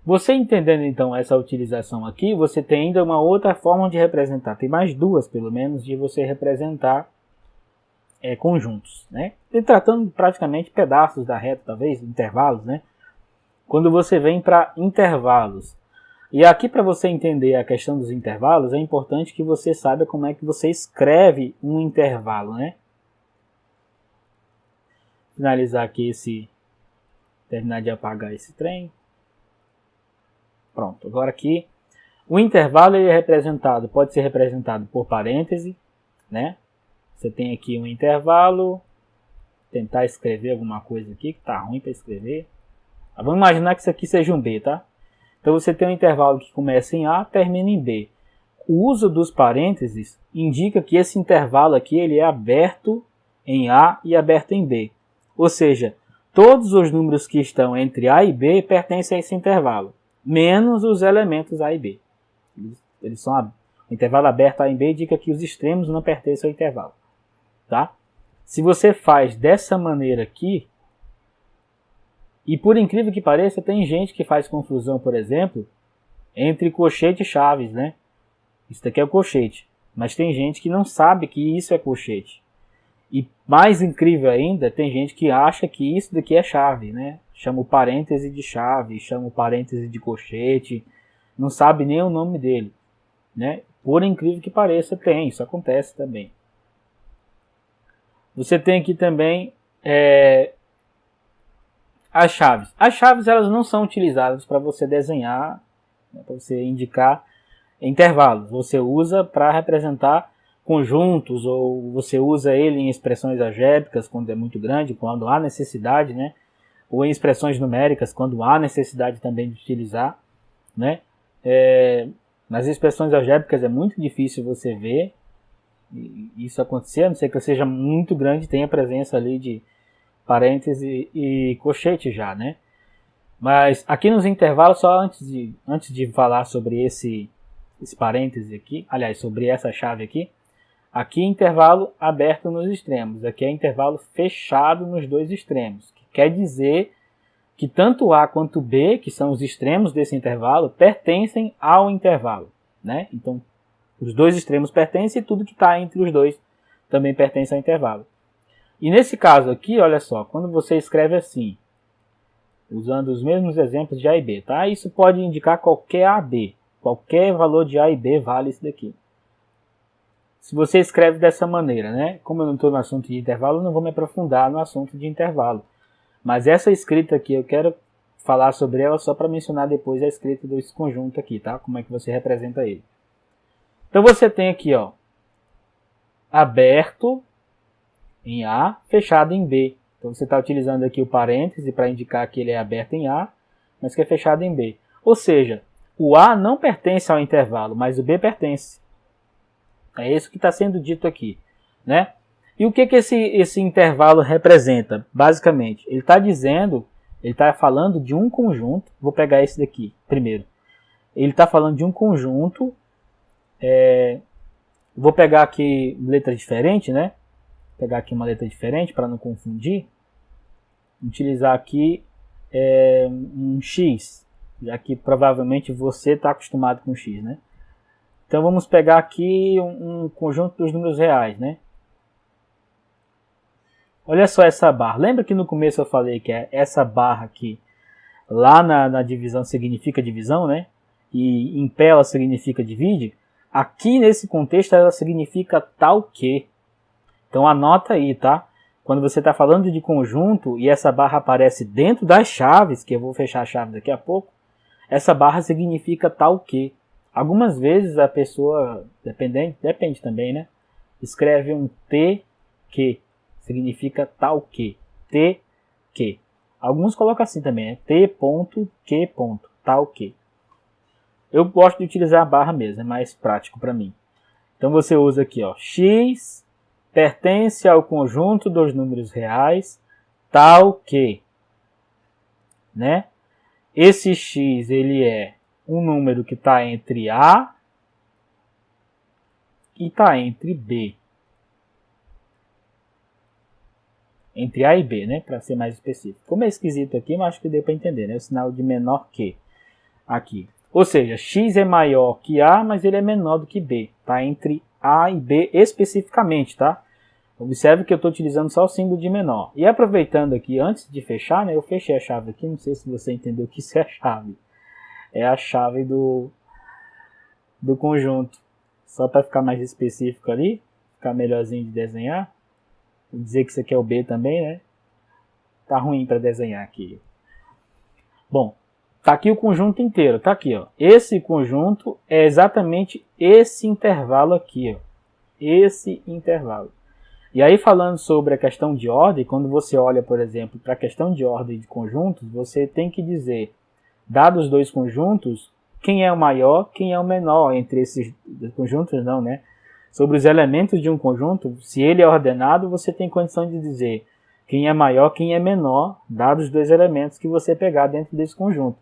Você entendendo então essa utilização aqui, você tem ainda uma outra forma de representar. Tem mais duas, pelo menos, de você representar conjuntos, né? E tratando praticamente pedaços da reta, talvez, intervalos, né? Quando você vem para intervalos. E aqui, para você entender a questão dos intervalos, é importante que você saiba como é que você escreve um intervalo, né? Finalizar aqui terminar de apagar esse trem. Pronto, agora aqui, o intervalo ele é representado, pode ser representado por parêntese, né? Você tem aqui um intervalo, tentar escrever alguma coisa aqui que está ruim para escrever. Vamos imaginar que isso aqui seja um B, tá? Então você tem um intervalo que começa em A, termina em B. O uso dos parênteses indica que esse intervalo aqui ele é aberto em A e aberto em B. Ou seja, todos os números que estão entre A e B pertencem a esse intervalo, menos os elementos A e B. Intervalo aberto A em B indica que os extremos não pertencem ao intervalo. Tá? Se você faz dessa maneira aqui, e por incrível que pareça, tem gente que faz confusão, por exemplo, entre colchete e chaves, né? Isso daqui é o colchete. Mas tem gente que não sabe que isso é colchete. E mais incrível ainda, tem gente que acha que isso daqui é chave, né? Chama o parêntese de chave, chama o parêntese de colchete, não sabe nem o nome dele, né? Por incrível que pareça, tem, isso acontece também. Você tem aqui também as chaves. As chaves elas não são utilizadas para você desenhar, né, para você indicar intervalos. Você usa para representar conjuntos, ou você usa ele em expressões algébricas quando é muito grande, quando há necessidade, né? Ou em expressões numéricas quando há necessidade também de utilizar, né? Nas expressões algébricas é muito difícil você ver isso acontecer, a não ser que seja muito grande, tenha presença ali de parêntese e colchete já, né? Mas aqui nos intervalos, só antes de falar sobre esse parêntese aqui, aliás, sobre essa chave aqui, aqui é intervalo aberto nos extremos, aqui é intervalo fechado nos dois extremos, que quer dizer que tanto A quanto B, que são os extremos desse intervalo, pertencem ao intervalo, né? Então, os dois extremos pertencem e tudo que está entre os dois também pertence ao intervalo. E nesse caso aqui, olha só, quando você escreve assim, usando os mesmos exemplos de A e B, tá? Isso pode indicar qualquer AB, qualquer valor de A e B vale isso daqui. Se você escreve dessa maneira, né? Como eu não estou no assunto de intervalo, eu não vou me aprofundar no assunto de intervalo. Mas essa escrita aqui, eu quero falar sobre ela só para mencionar depois a escrita desse conjunto aqui, tá? Como é que você representa ele. Então você tem aqui, ó, aberto em A, fechado em B. Então você está utilizando aqui o parêntese para indicar que ele é aberto em A, mas que é fechado em B. Ou seja, o A não pertence ao intervalo, mas o B pertence. É isso que está sendo dito aqui, né? E o que esse intervalo representa, basicamente? Ele está dizendo, ele está falando de um conjunto, vou pegar esse daqui primeiro. Ele está falando de um conjunto, vou pegar aqui letra diferente, né? Vou pegar aqui uma letra diferente para não confundir. Utilizar aqui um X, já que provavelmente você está acostumado com X, né? Então vamos pegar aqui um conjunto dos números reais, né? Olha só essa barra. Lembra que no começo eu falei que essa barra aqui, lá na divisão significa divisão, né? E em pé ela significa divide. Aqui nesse contexto ela significa tal que. Então anota aí, tá? Quando você está falando de conjunto e essa barra aparece dentro das chaves, que eu vou fechar a chave daqui a pouco, essa barra significa tal que. Algumas vezes a pessoa, depende também, né? Escreve um T que. Significa tal que. T que. Alguns colocam assim também, né? T ponto que ponto. Tal que. Eu gosto de utilizar a barra mesmo, é mais prático para mim. Então você usa aqui, ó, X pertence ao conjunto dos números reais tal que, né? Esse X ele é um número que está entre A e está entre B. Entre A e B, né? Para ser mais específico. Como é esquisito aqui, mas acho que deu para entender, né? O sinal de menor que aqui. Ou seja, X é maior que A, mas ele é menor do que B. Está entre A e B especificamente, tá? Observe que eu estou utilizando só o símbolo de menor. E aproveitando aqui, antes de fechar, né? Eu fechei a chave aqui, não sei se você entendeu que isso é a chave. É a chave do conjunto. Só para ficar mais específico ali, ficar melhorzinho de desenhar. Vou dizer que isso aqui é o B também, né? Tá ruim para desenhar aqui. Bom, tá aqui o conjunto inteiro, tá aqui, ó. Esse conjunto é exatamente esse intervalo aqui, ó. Esse intervalo. E aí falando sobre a questão de ordem, quando você olha, por exemplo, para a questão de ordem de conjuntos, você tem que dizer, dados os dois conjuntos, quem é o maior, quem é o menor entre esses conjuntos, não, né? Sobre os elementos de um conjunto, se ele é ordenado, você tem condição de dizer quem é maior, quem é menor, dados os dois elementos que você pegar dentro desse conjunto.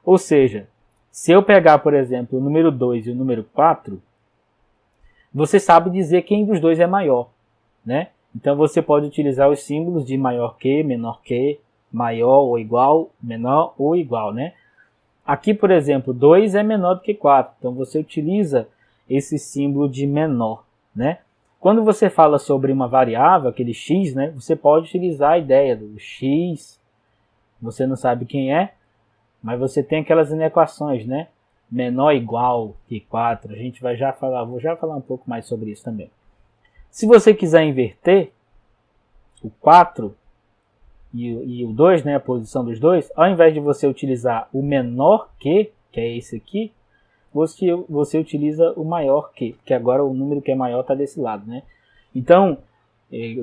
Ou seja, se eu pegar, por exemplo, o número 2 e o número 4, você sabe dizer quem dos dois é maior, né? Então você pode utilizar os símbolos de maior que, menor que, maior ou igual, menor ou igual, né? Aqui, por exemplo, 2 é menor do que 4, então você utiliza esse símbolo de menor, né? Quando você fala sobre uma variável, aquele x, né, você pode utilizar a ideia do x, você não sabe quem é, mas você tem aquelas inequações, né? Menor ou igual que 4, a gente vai já falar, vou já falar um pouco mais sobre isso também. Se você quiser inverter o 4 e o 2, né, a posição dos dois, ao invés de você utilizar o menor que é esse aqui, você utiliza o maior que agora o número que é maior está desse lado, né? Então,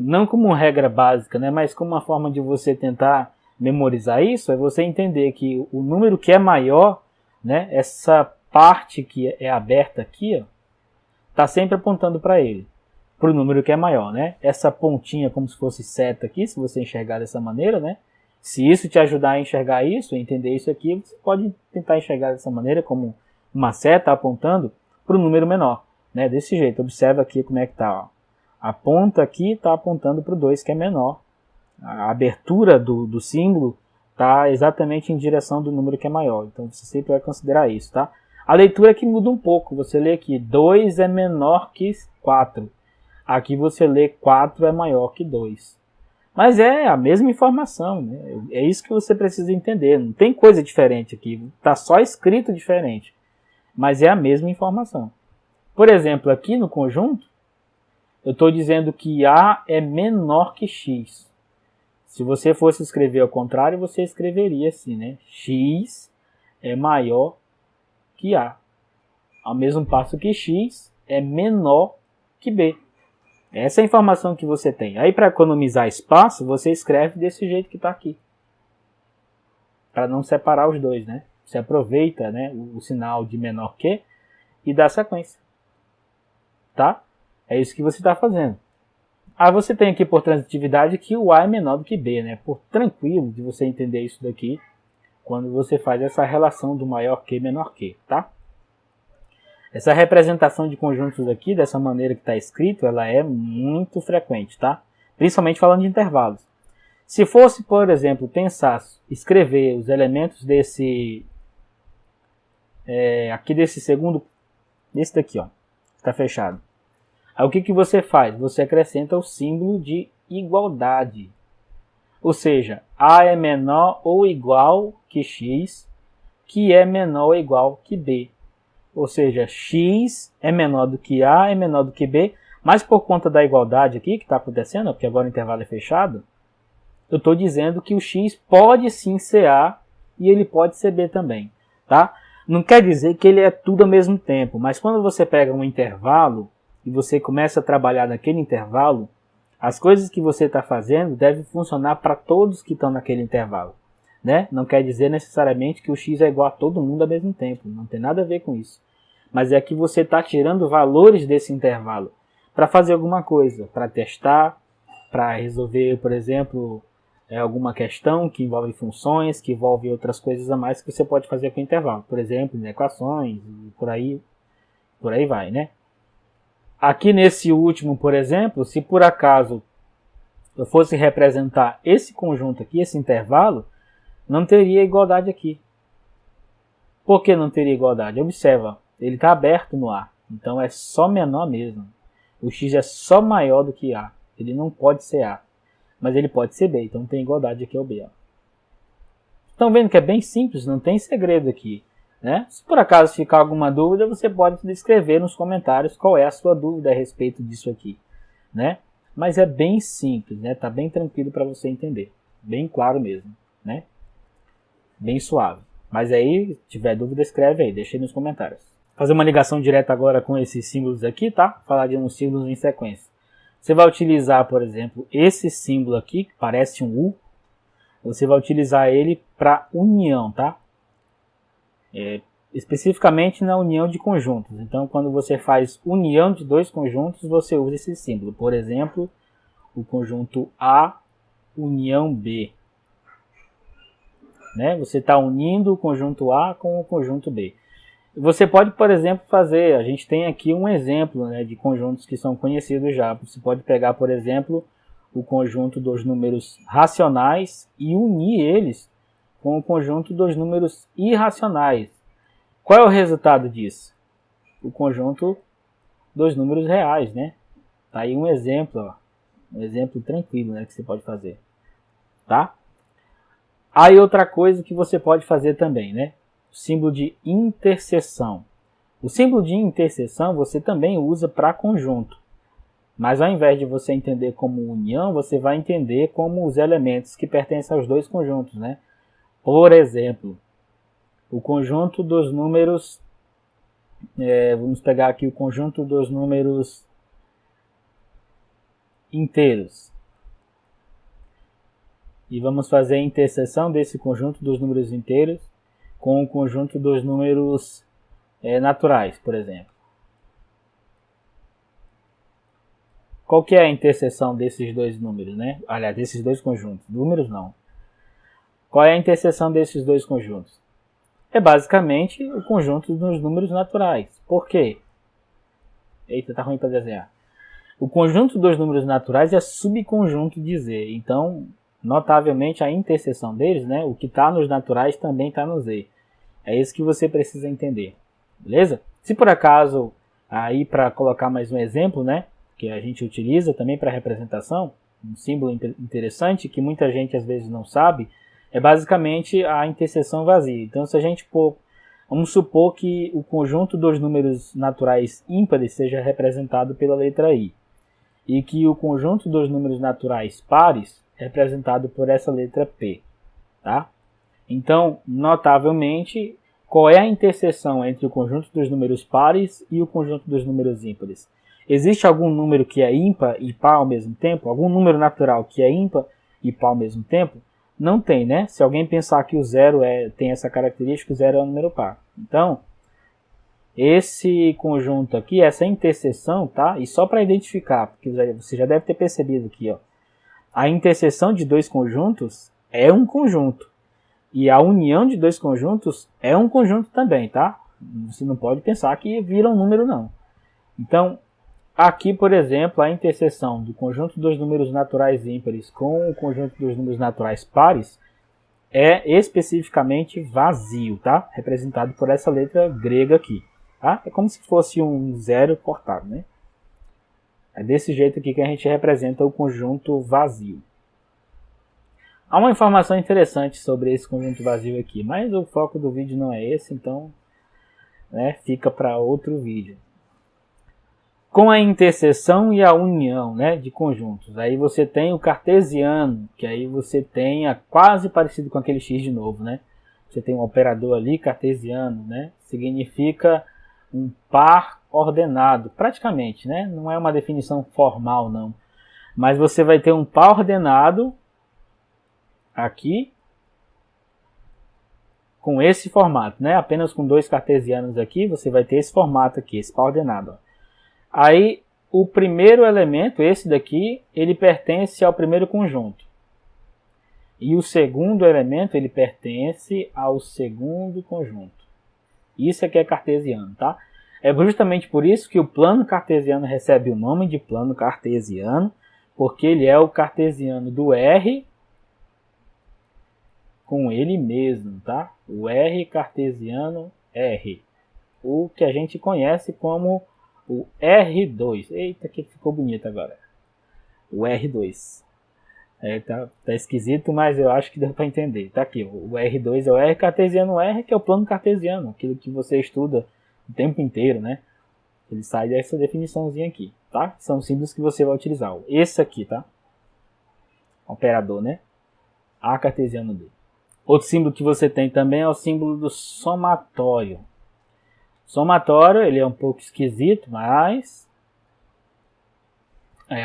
não como uma regra básica, né, mas como uma forma de você tentar memorizar isso, é você entender que o número que é maior, né, essa parte que é aberta aqui, está sempre apontando para ele, para o número que é maior, né? Essa pontinha como se fosse seta aqui, se você enxergar dessa maneira, né? Se isso te ajudar a enxergar isso, a entender isso aqui, você pode tentar enxergar dessa maneira, como uma seta apontando para o número menor, né? Desse jeito, observa aqui como é que está. A ponta aqui está apontando para o 2, que é menor. A abertura do símbolo está exatamente em direção do número que é maior. Então você sempre vai considerar isso, tá? A leitura aqui muda um pouco. Você lê aqui 2 é menor que 4. Aqui você lê 4 é maior que 2. Mas é a mesma informação, né? É isso que você precisa entender. Não tem coisa diferente aqui. Está só escrito diferente. Mas é a mesma informação. Por exemplo, aqui no conjunto, eu estou dizendo que A é menor que X. Se você fosse escrever ao contrário, você escreveria assim, né? X é maior que A. Ao mesmo passo que X é menor que B. Essa é a informação que você tem. Aí, para economizar espaço, você escreve desse jeito que está aqui. Para não separar os dois, né? Você aproveita, né, o sinal de menor que e dá sequência. Tá? É isso que você está fazendo. Aí você tem aqui por transitividade que o A é menor do que B, né? Por tranquilo de você entender isso daqui quando você faz essa relação do maior que e menor que, tá? Essa representação de conjuntos aqui, dessa maneira que está escrito, ela é muito frequente, tá? Principalmente falando de intervalos. Se fosse, por exemplo, pensar, escrever os elementos desse... aqui desse segundo... Desse daqui, ó. Está fechado. Aí o que você faz? Você acrescenta o símbolo de igualdade. Ou seja, A é menor ou igual que X, que é menor ou igual que B. Ou seja, X é menor do que A, é menor do que B, mas por conta da igualdade aqui que está acontecendo, porque agora o intervalo é fechado, eu estou dizendo que o X pode sim ser A e ele pode ser B também. Tá? Não quer dizer que ele é tudo ao mesmo tempo, mas quando você pega um intervalo e você começa a trabalhar naquele intervalo, as coisas que você está fazendo devem funcionar para todos que estão naquele intervalo. Né? Não quer dizer necessariamente que o X é igual a todo mundo ao mesmo tempo, não tem nada a ver com isso. Mas é que você está tirando valores desse intervalo para fazer alguma coisa, para testar, para resolver, por exemplo, alguma questão que envolve funções, que envolve outras coisas a mais que você pode fazer com o intervalo. Por exemplo, equações, e por aí vai, né? Aqui nesse último, por exemplo, se por acaso eu fosse representar esse conjunto aqui, esse intervalo, não teria igualdade aqui. Por que não teria igualdade? Observa, ele está aberto no A, então é só menor mesmo. O X é só maior do que A, ele não pode ser A, mas ele pode ser B, então tem igualdade aqui ao B. Ó. Estão vendo que é bem simples, não tem segredo aqui. Né? Se por acaso ficar alguma dúvida, você pode escrever nos comentários qual é a sua dúvida a respeito disso aqui. Né? Mas é bem simples, né? Tá bem tranquilo para você entender, bem claro mesmo. Né? Bem suave. Mas aí, se tiver dúvida, escreve aí, deixa aí nos comentários. Fazer uma ligação direta agora com esses símbolos aqui, tá? Falar de uns símbolos em sequência. Você vai utilizar, por exemplo, esse símbolo aqui, que parece um U. Você vai utilizar ele para união, tá? Especificamente na união de conjuntos. Então, quando você faz união de dois conjuntos, você usa esse símbolo. Por exemplo, o conjunto A união B. Né? Você está unindo o conjunto A com o conjunto B. Você pode, por exemplo, fazer, a gente tem aqui um exemplo, né, de conjuntos que são conhecidos já. Você pode pegar, por exemplo, o conjunto dos números racionais e unir eles com o conjunto dos números irracionais. Qual é o resultado disso? O conjunto dos números reais, né? Tá aí um exemplo, ó. Um exemplo tranquilo, né, que você pode fazer, tá? Aí outra coisa que você pode fazer também, né? O símbolo de interseção. O símbolo de interseção você também usa para conjunto. Mas ao invés de você entender como união, você vai entender como os elementos que pertencem aos dois conjuntos, né? Por exemplo, o conjunto dos números... vamos pegar aqui o conjunto dos números inteiros. E vamos fazer a interseção desse conjunto dos números inteiros com o conjunto dos números naturais, por exemplo. Qual que é a interseção desses dois números, né? Aliás, desses dois conjuntos. Números não. Qual é a interseção desses dois conjuntos? É basicamente o conjunto dos números naturais. Por quê? Eita, tá ruim para desenhar. O conjunto dos números naturais é subconjunto de Z. Então, notavelmente, a interseção deles, né? O que está nos naturais também está no Z. É isso que você precisa entender. Beleza? Se por acaso, aí para colocar mais um exemplo, né? Que a gente utiliza também para representação, um símbolo interessante que muita gente às vezes não sabe, é basicamente a interseção vazia. Então, se a gente vamos supor que o conjunto dos números naturais ímpares seja representado pela letra I, e que o conjunto dos números naturais pares é representado por essa letra P, tá? Então, notavelmente, qual é a interseção entre o conjunto dos números pares e o conjunto dos números ímpares? Existe algum número que é ímpar e par ao mesmo tempo? Algum número natural que é ímpar e par ao mesmo tempo? Não tem, né? Se alguém pensar que o zero tem essa característica, o zero é um número par. Então, esse conjunto aqui, essa interseção, tá? E só para identificar, porque você já deve ter percebido aqui, ó. A interseção de dois conjuntos é um conjunto. E a união de dois conjuntos é um conjunto também, tá? Você não pode pensar que vira um número, não. Então, aqui, por exemplo, a interseção do conjunto dos números naturais ímpares com o conjunto dos números naturais pares é especificamente vazio, tá? Representado por essa letra grega aqui, tá? É como se fosse um zero cortado, né? É desse jeito aqui que a gente representa o conjunto vazio. Há uma informação interessante sobre esse conjunto vazio aqui, mas o foco do vídeo não é esse, então, né, fica para outro vídeo. Com a interseção e a união, né, de conjuntos, aí você tem o cartesiano, que aí você tem quase parecido com aquele x de novo, né? Você tem um operador ali cartesiano, né? Significa um par ordenado, praticamente, né? Não é uma definição formal, não. Mas você vai ter um par ordenado aqui com esse formato, né? Apenas com dois cartesianos aqui, você vai ter esse formato aqui, esse par ordenado, ó. Aí, o primeiro elemento, esse daqui, ele pertence ao primeiro conjunto. E o segundo elemento, ele pertence ao segundo conjunto. Isso aqui é cartesiano, tá? É justamente por isso que o plano cartesiano recebe o nome de plano cartesiano, porque ele é o cartesiano do R com ele mesmo, tá? O R cartesiano R. O que a gente conhece como o R2. Eita, que ficou bonito agora. O R2. Tá esquisito, mas eu acho que deu para entender. Tá aqui, o R2 é o R cartesiano R, que é o plano cartesiano, aquilo que você estuda o tempo inteiro, né? Ele sai dessa definiçãozinha aqui, tá? São símbolos que você vai utilizar. Esse aqui, tá? Operador, né? A cartesiano D. Outro símbolo que você tem também é o símbolo do somatório. Somatório, ele é um pouco esquisito, mas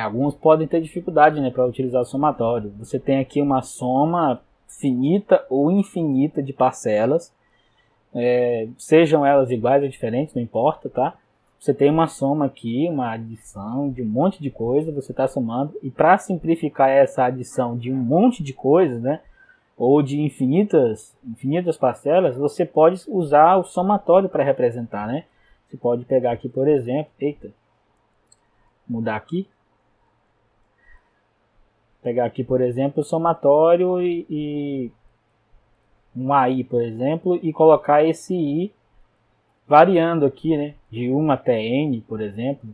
alguns podem ter dificuldade, né, para utilizar o somatório. Você tem aqui uma soma finita ou infinita de parcelas, sejam elas iguais ou diferentes, não importa, tá? Você tem uma soma aqui, uma adição de um monte de coisa, você está somando, e para simplificar essa adição de um monte de coisas, né, ou de infinitas parcelas, você pode usar o somatório para representar, né? Você pode pegar aqui, por exemplo, mudar aqui, pegar aqui, por exemplo, o somatório e um AI, por exemplo, e colocar esse I variando aqui, né, de 1 até N, por exemplo,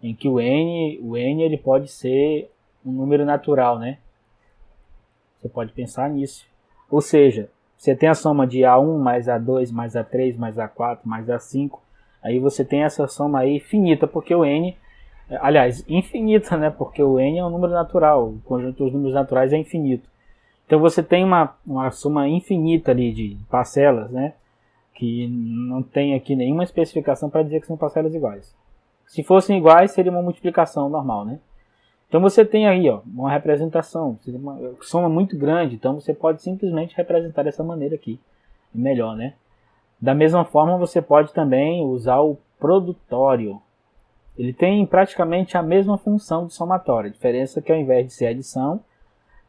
em que o N ele pode ser um número natural, né? Você pode pensar nisso. Ou seja, você tem a soma de A1 mais A2 mais A3 mais A4 mais A5, aí você tem essa soma aí finita, porque o N, aliás, infinita, né? Porque o N é um número natural, o conjunto dos números naturais é infinito. Então você tem uma soma infinita ali de parcelas, né? Que não tem aqui nenhuma especificação para dizer que são parcelas iguais. Se fossem iguais, seria uma multiplicação normal, né? Então você tem aí, ó, uma representação, uma soma muito grande, então você pode simplesmente representar dessa maneira aqui, melhor, né? Da mesma forma, você pode também usar o produtório. Ele tem praticamente a mesma função de somatório, a diferença é que ao invés de ser adição,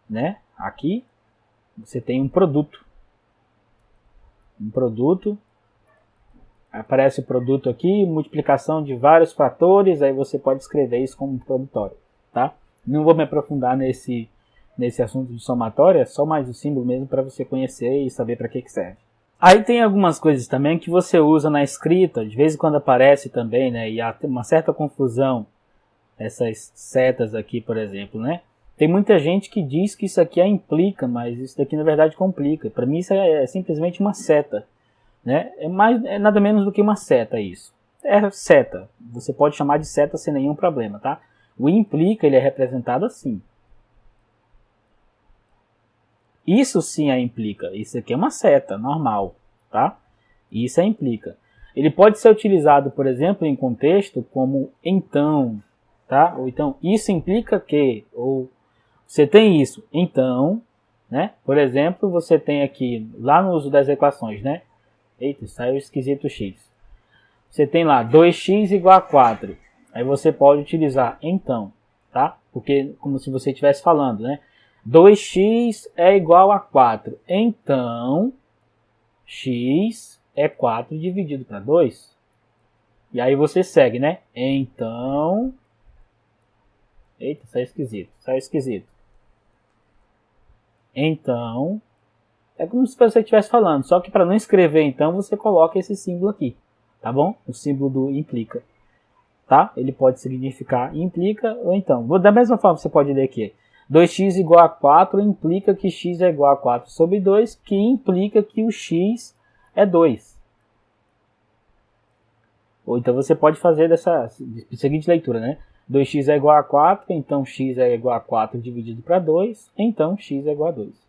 né, aqui você tem um produto. Um produto, aparece o produto aqui, multiplicação de vários fatores, aí você pode escrever isso como produtório, tá? Não vou me aprofundar nesse assunto de somatório, é só mais o símbolo mesmo para você conhecer e saber para que serve. Aí tem algumas coisas também que você usa na escrita, de vez em quando aparece também, né, e há uma certa confusão, essas setas aqui, por exemplo, né? Tem muita gente que diz que isso aqui implica, mas isso daqui na verdade complica. Para mim isso é simplesmente uma seta, né? É nada menos do que uma seta isso. É seta. Você pode chamar de seta sem nenhum problema, tá? O implica, ele é representado assim. Isso sim é implica. Isso aqui é uma seta normal, tá? Isso é implica. Ele pode ser utilizado, por exemplo, em contexto como então, tá? Ou então isso implica que, ou você tem isso, então, né? Por exemplo, você tem aqui, lá no uso das equações, né? Eita, saiu esquisito x. Você tem lá 2x igual a 4. Aí você pode utilizar então, tá? Porque como se você estivesse falando, né? 2x é igual a 4. Então, x é 4 dividido para 2. E aí você segue, né? Então... Eita, saiu esquisito. Então, é como se você estivesse falando, só que para não escrever então, você coloca esse símbolo aqui, tá bom? O símbolo do implica, tá? Ele pode significar implica ou então. Da mesma forma você pode ler aqui, 2x igual a 4 implica que x é igual a 4 sobre 2, que implica que o x é 2. Ou então você pode fazer dessa seguinte leitura, né? 2x é igual a 4, então x é igual a 4 dividido para 2, então x é igual a 2.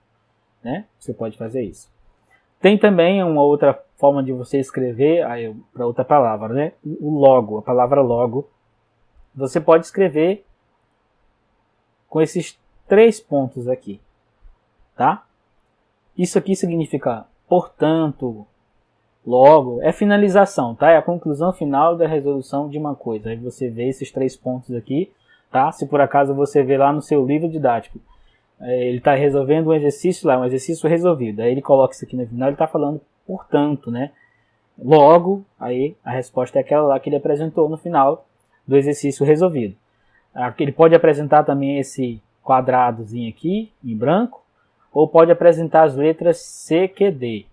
Né? Você pode fazer isso. Tem também uma outra forma de você escrever para outra palavra, né? O logo, a palavra logo. Você pode escrever com esses 3 pontos aqui, tá? Isso aqui significa portanto, logo, é finalização, tá? É a conclusão final da resolução de uma coisa. Aí você vê esses 3 pontos aqui, tá? Se por acaso você vê lá no seu livro didático, ele está resolvendo um exercício lá, um exercício resolvido. Aí ele coloca isso aqui no final, ele está falando portanto, né? Logo, aí a resposta é aquela lá que ele apresentou no final do exercício resolvido. Ele pode apresentar também esse quadradozinho aqui, em branco, ou pode apresentar as letras C, Q, D.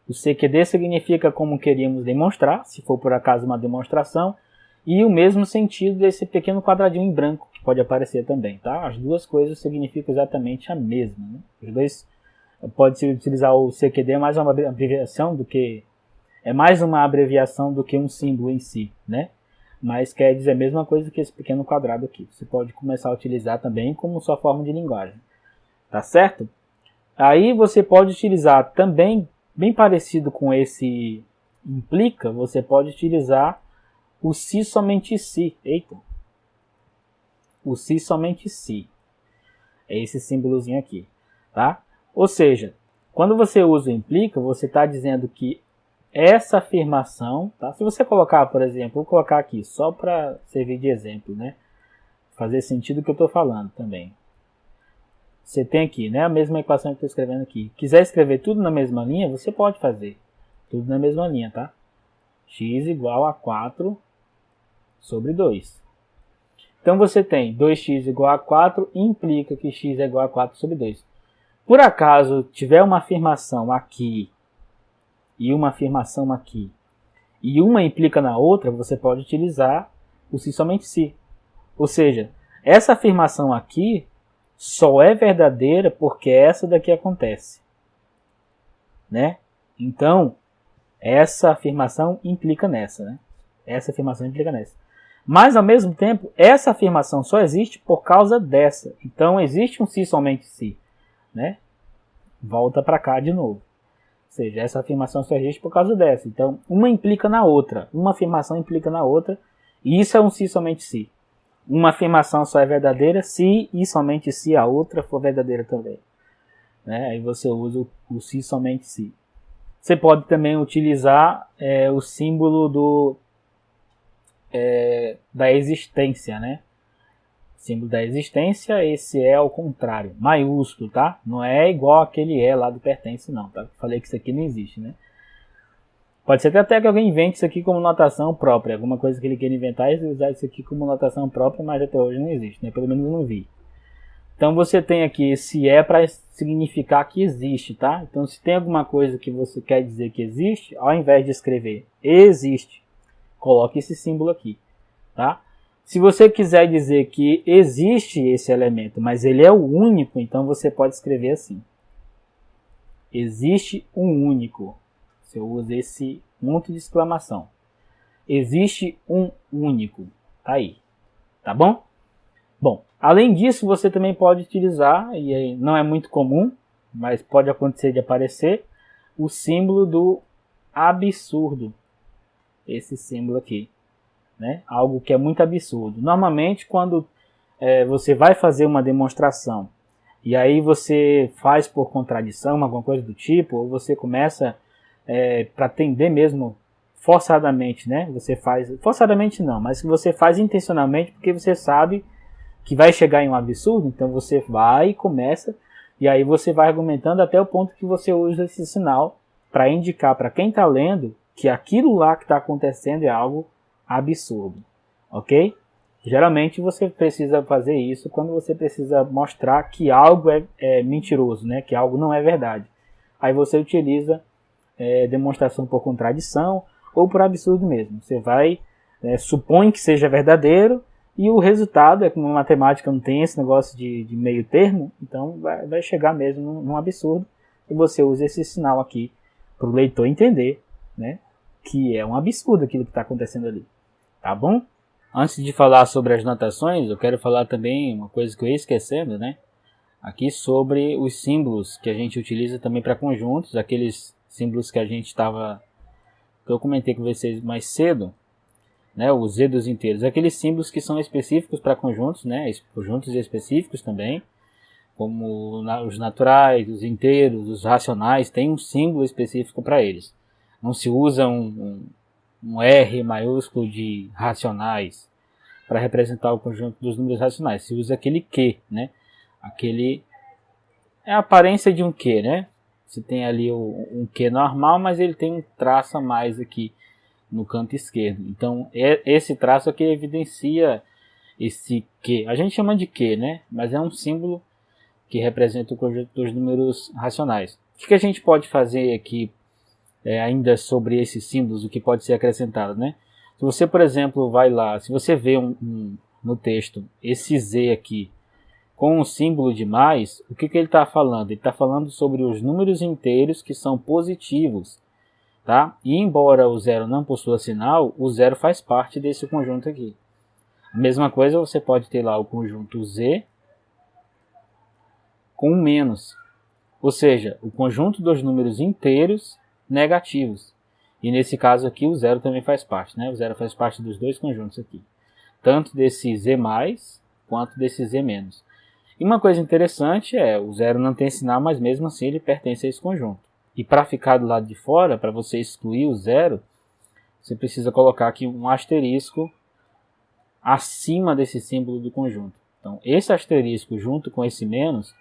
O CQD significa como queríamos demonstrar, se for por acaso uma demonstração, e o mesmo sentido desse pequeno quadradinho em branco, que pode aparecer também, tá? As duas coisas significam exatamente a mesma, né? Os dois, pode-se utilizar o CQD, mais uma abreviação do que... É mais uma abreviação do que um símbolo em si, né? Mas quer dizer a mesma coisa que esse pequeno quadrado aqui. Você pode começar a utilizar também como sua forma de linguagem, tá certo? Aí você pode utilizar também, bem parecido com esse implica, você pode utilizar o se somente se. Eita! O se somente se. É esse símbolozinho aqui, tá? Ou seja, quando você usa o implica, você está dizendo que essa afirmação, tá? Se você colocar, por exemplo, vou colocar aqui só para servir de exemplo, né? Fazer sentido o que eu estou falando também. você tem aqui, né, a mesma equação que eu estou escrevendo aqui. Quiser escrever tudo na mesma linha, você pode fazer. Tudo na mesma linha, tá? X igual a 4 sobre 2. Então você tem 2x igual a 4, implica que x é igual a 4 sobre 2. Por acaso tiver uma afirmação aqui e uma afirmação aqui, e uma implica na outra, você pode utilizar o se somente se. Ou seja, essa afirmação aqui só é verdadeira porque essa daqui acontece, né? Então, essa afirmação implica nessa, né? Essa afirmação implica nessa. Mas, ao mesmo tempo, essa afirmação só existe por causa dessa. Então, existe um se somente se, né? Volta para cá de novo. Ou seja, essa afirmação só existe por causa dessa. Então, uma implica na outra. Uma afirmação implica na outra. E isso é um se somente se. Uma afirmação só é verdadeira se e somente se a outra for verdadeira também, né? Aí você usa o se somente se. Você pode também utilizar o símbolo da existência, né? Símbolo da existência, esse é ao contrário, maiúsculo, tá? Não é igual aquele lá do pertence, não, tá? Falei que isso aqui não existe, né? Pode ser até que alguém invente isso aqui como notação própria, alguma coisa que ele queira inventar e usar isso aqui como notação própria, mas até hoje não existe, né? Pelo menos eu não vi. Então você tem aqui esse para significar que existe, tá? Então se tem alguma coisa que você quer dizer que existe, ao invés de escrever existe, coloque esse símbolo aqui, tá? Se você quiser dizer que existe esse elemento, mas ele é o único, então você pode escrever assim. Existe um único. Você usa esse ponto de exclamação. Existe um único. Tá aí. Tá bom? Bom, além disso, você também pode utilizar, e aí não é muito comum, mas pode acontecer de aparecer, o símbolo do absurdo. Esse símbolo aqui, né? Algo que é muito absurdo. Normalmente, quando você vai fazer uma demonstração, e aí você faz por contradição, alguma coisa do tipo, ou você começa para atender mesmo forçadamente, né? Você faz, forçadamente não, mas você faz intencionalmente porque você sabe que vai chegar em um absurdo, então você vai e começa, e aí você vai argumentando até o ponto que você usa esse sinal para indicar para quem está lendo que aquilo lá que está acontecendo é algo absurdo, ok? Geralmente você precisa fazer isso quando você precisa mostrar que algo é mentiroso, né? Que algo não é verdade. Aí você utiliza demonstração por contradição ou por absurdo mesmo. Você vai, supõe que seja verdadeiro e o resultado, como a matemática não tem esse negócio de meio termo, então vai chegar mesmo num absurdo e você usa esse sinal aqui para o leitor entender, né, que é um absurdo aquilo que está acontecendo ali. Tá bom? Antes de falar sobre as notações, eu quero falar também uma coisa que eu ia esquecendo, né? Aqui sobre os símbolos que a gente utiliza também para conjuntos, aqueles símbolos que eu comentei com vocês mais cedo, né? Os Z dos inteiros, aqueles símbolos que são específicos para conjuntos, né? Conjuntos específicos também, como os naturais, os inteiros, os racionais, tem um símbolo específico para eles. Não se usa um R maiúsculo de racionais para representar o conjunto dos números racionais. Se usa aquele Q, né? Aquele é a aparência de um Q, né? Você tem ali um Q normal, mas ele tem um traço a mais aqui no canto esquerdo. Então, esse traço aqui evidencia esse Q. A gente chama de Q, né? Mas é um símbolo que representa o conjunto dos números racionais. O que a gente pode fazer aqui ainda sobre esses símbolos, o que pode ser acrescentado, né? Se você, por exemplo, vai lá, se você vê no texto esse Z aqui com o símbolo de mais, o que ele está falando? Ele está falando sobre os números inteiros que são positivos, tá? E embora o zero não possua sinal, o zero faz parte desse conjunto aqui. A mesma coisa você pode ter lá o conjunto Z com menos, ou seja, o conjunto dos números inteiros negativos. E nesse caso aqui o zero também faz parte, né? O zero faz parte dos dois conjuntos aqui, tanto desse Z mais quanto desse Z menos. E uma coisa interessante o zero não tem sinal, mas mesmo assim ele pertence a esse conjunto. E para ficar do lado de fora, para você excluir o zero, você precisa colocar aqui um asterisco acima desse símbolo do conjunto. Então esse asterisco junto com esse menos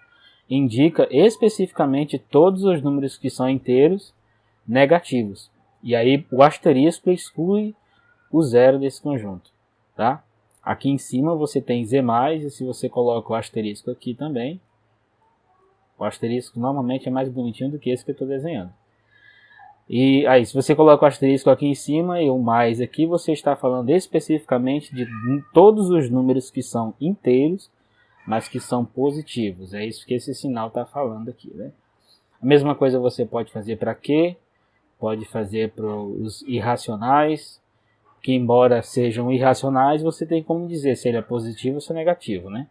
indica especificamente todos os números que são inteiros negativos. E aí o asterisco exclui o zero desse conjunto, tá? Aqui em cima você tem Z+, e se você coloca o asterisco aqui também, o asterisco normalmente é mais bonitinho do que esse que eu estou desenhando. E aí, se você coloca o asterisco aqui em cima e o mais aqui, você está falando especificamente de todos os números que são inteiros, mas que são positivos. É isso que esse sinal está falando aqui, né? A mesma coisa você pode fazer para Q, pode fazer para os irracionais, que embora sejam irracionais, você tem como dizer se ele é positivo ou se é negativo, né?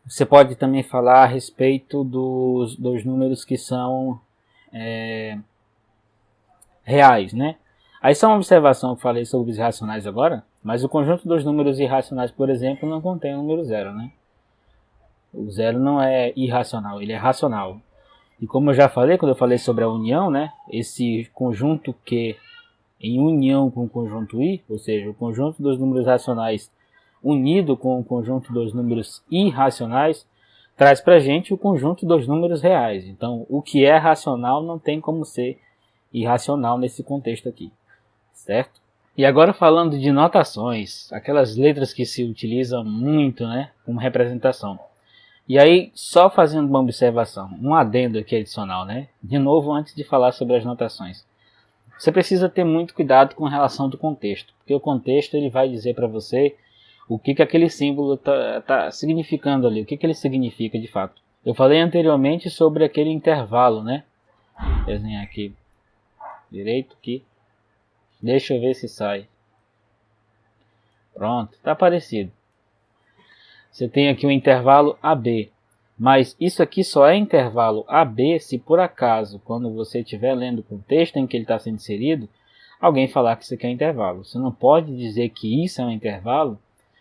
Você pode também falar a respeito dos números que são reais, né? Aí só uma observação que eu falei sobre os irracionais agora, mas o conjunto dos números irracionais, por exemplo, não contém o número zero, né? O zero não é irracional, ele é racional. E como eu já falei, quando eu falei sobre a união, né? Esse conjunto Q em união com o conjunto I, ou seja, o conjunto dos números racionais unido com o conjunto dos números irracionais, traz para a gente o conjunto dos números reais. Então, o que é racional não tem como ser irracional nesse contexto aqui, certo? E agora falando de notações, aquelas letras que se utilizam muito, né, como representação. E aí, só fazendo uma observação, um adendo aqui adicional, né? De novo, antes de falar sobre as notações. Você precisa ter muito cuidado com relação do contexto, porque o contexto ele vai dizer para você o que aquele símbolo está significando ali, o que ele significa de fato. Eu falei anteriormente sobre aquele intervalo, né? Vou desenhar aqui direito aqui. Deixa eu ver se sai. Pronto, está parecido. Você tem aqui um intervalo AB, mas isso aqui só é intervalo AB se por acaso, quando você estiver lendo o contexto em que ele está sendo inserido, alguém falar que isso aqui é intervalo. Você não pode dizer que isso é um intervalo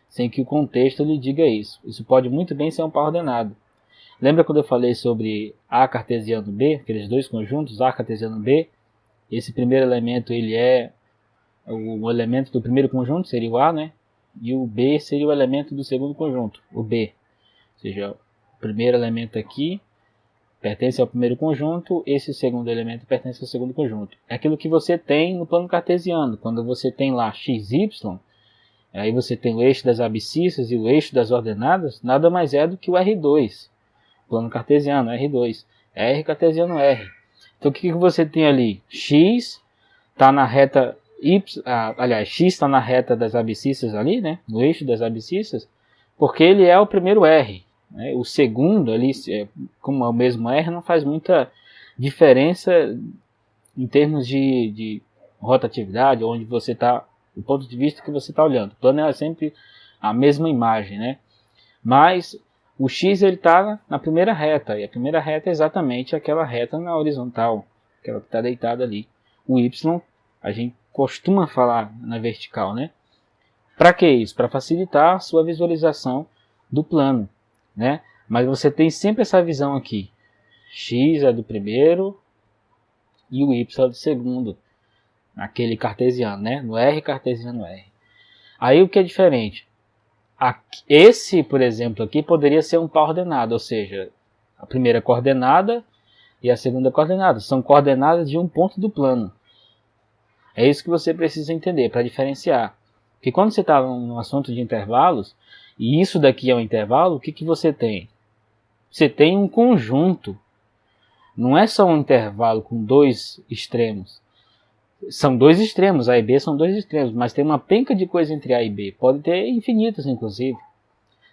sem que o contexto lhe diga isso. Isso pode muito bem ser um par ordenado. Lembra quando eu falei sobre A cartesiano B, aqueles dois conjuntos, A cartesiano B? Esse primeiro elemento ele é o elemento do primeiro conjunto, seria o A, né? E o B seria o elemento do segundo conjunto, o B. Ou seja, o primeiro elemento aqui pertence ao primeiro conjunto, esse segundo elemento pertence ao segundo conjunto. É aquilo que você tem no plano cartesiano, quando você tem lá x, y, aí você tem o eixo das abscissas e o eixo das ordenadas, nada mais é do que o R2. Plano cartesiano, R2. R cartesiano R. Então o que você tem ali? X está na reta y, aliás, x está na reta das abscissas ali, né? No eixo das abscissas, porque ele é o primeiro R. Né? O segundo ali, como é o mesmo R, não faz muita diferença em termos de rotatividade, onde você está, do ponto de vista que você está olhando. O plano é sempre a mesma imagem, né? Mas o x está na primeira reta, e a primeira reta é exatamente aquela reta na horizontal, aquela que está deitada ali. O y, a gente costuma falar na vertical, né? Para que isso? Para facilitar a sua visualização do plano, né? Mas você tem sempre essa visão aqui. X é do primeiro e o y é do segundo, naquele cartesiano, né? No R cartesiano R. Aí o que é diferente? Esse, por exemplo, aqui poderia ser um par ordenado, ou seja, a primeira coordenada e a segunda coordenada. São coordenadas de um ponto do plano. É isso que você precisa entender para diferenciar. Porque quando você está no assunto de intervalos, e isso daqui é um intervalo, o que você tem? Você tem um conjunto. Não é só um intervalo com dois extremos. São dois extremos, A e B são dois extremos, mas tem uma penca de coisa entre A e B. Pode ter infinitas, inclusive.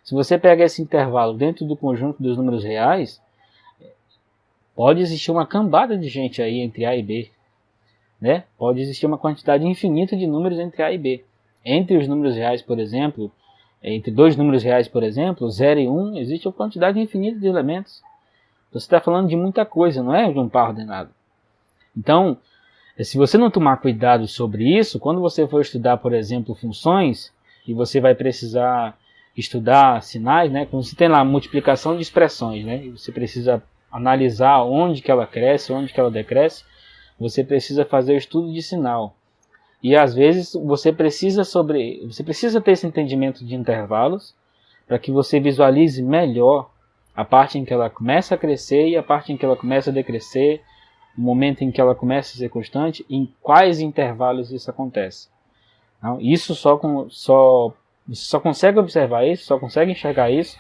Se você pega esse intervalo dentro do conjunto dos números reais, pode existir uma cambada de gente aí entre A e B. Né? Pode existir uma quantidade infinita de números entre A e B. Entre os números reais, por exemplo, entre dois números reais, por exemplo, 0 e 1, existe uma quantidade infinita de elementos. Você está falando de muita coisa, não é de um par ordenado. Então, se você não tomar cuidado sobre isso, quando você for estudar, por exemplo, funções, e você vai precisar estudar sinais, né? Quando você tem lá a multiplicação de expressões, né? E você precisa analisar onde que ela cresce, onde que ela decresce, você precisa fazer o estudo de sinal. E às vezes você precisa ter esse entendimento de intervalos para que você visualize melhor A parte em que ela começa a crescer e a parte em que ela começa a decrescer, o momento em que ela começa a ser constante, em quais intervalos isso acontece. Então, isso você só consegue observar isso, só consegue enxergar isso,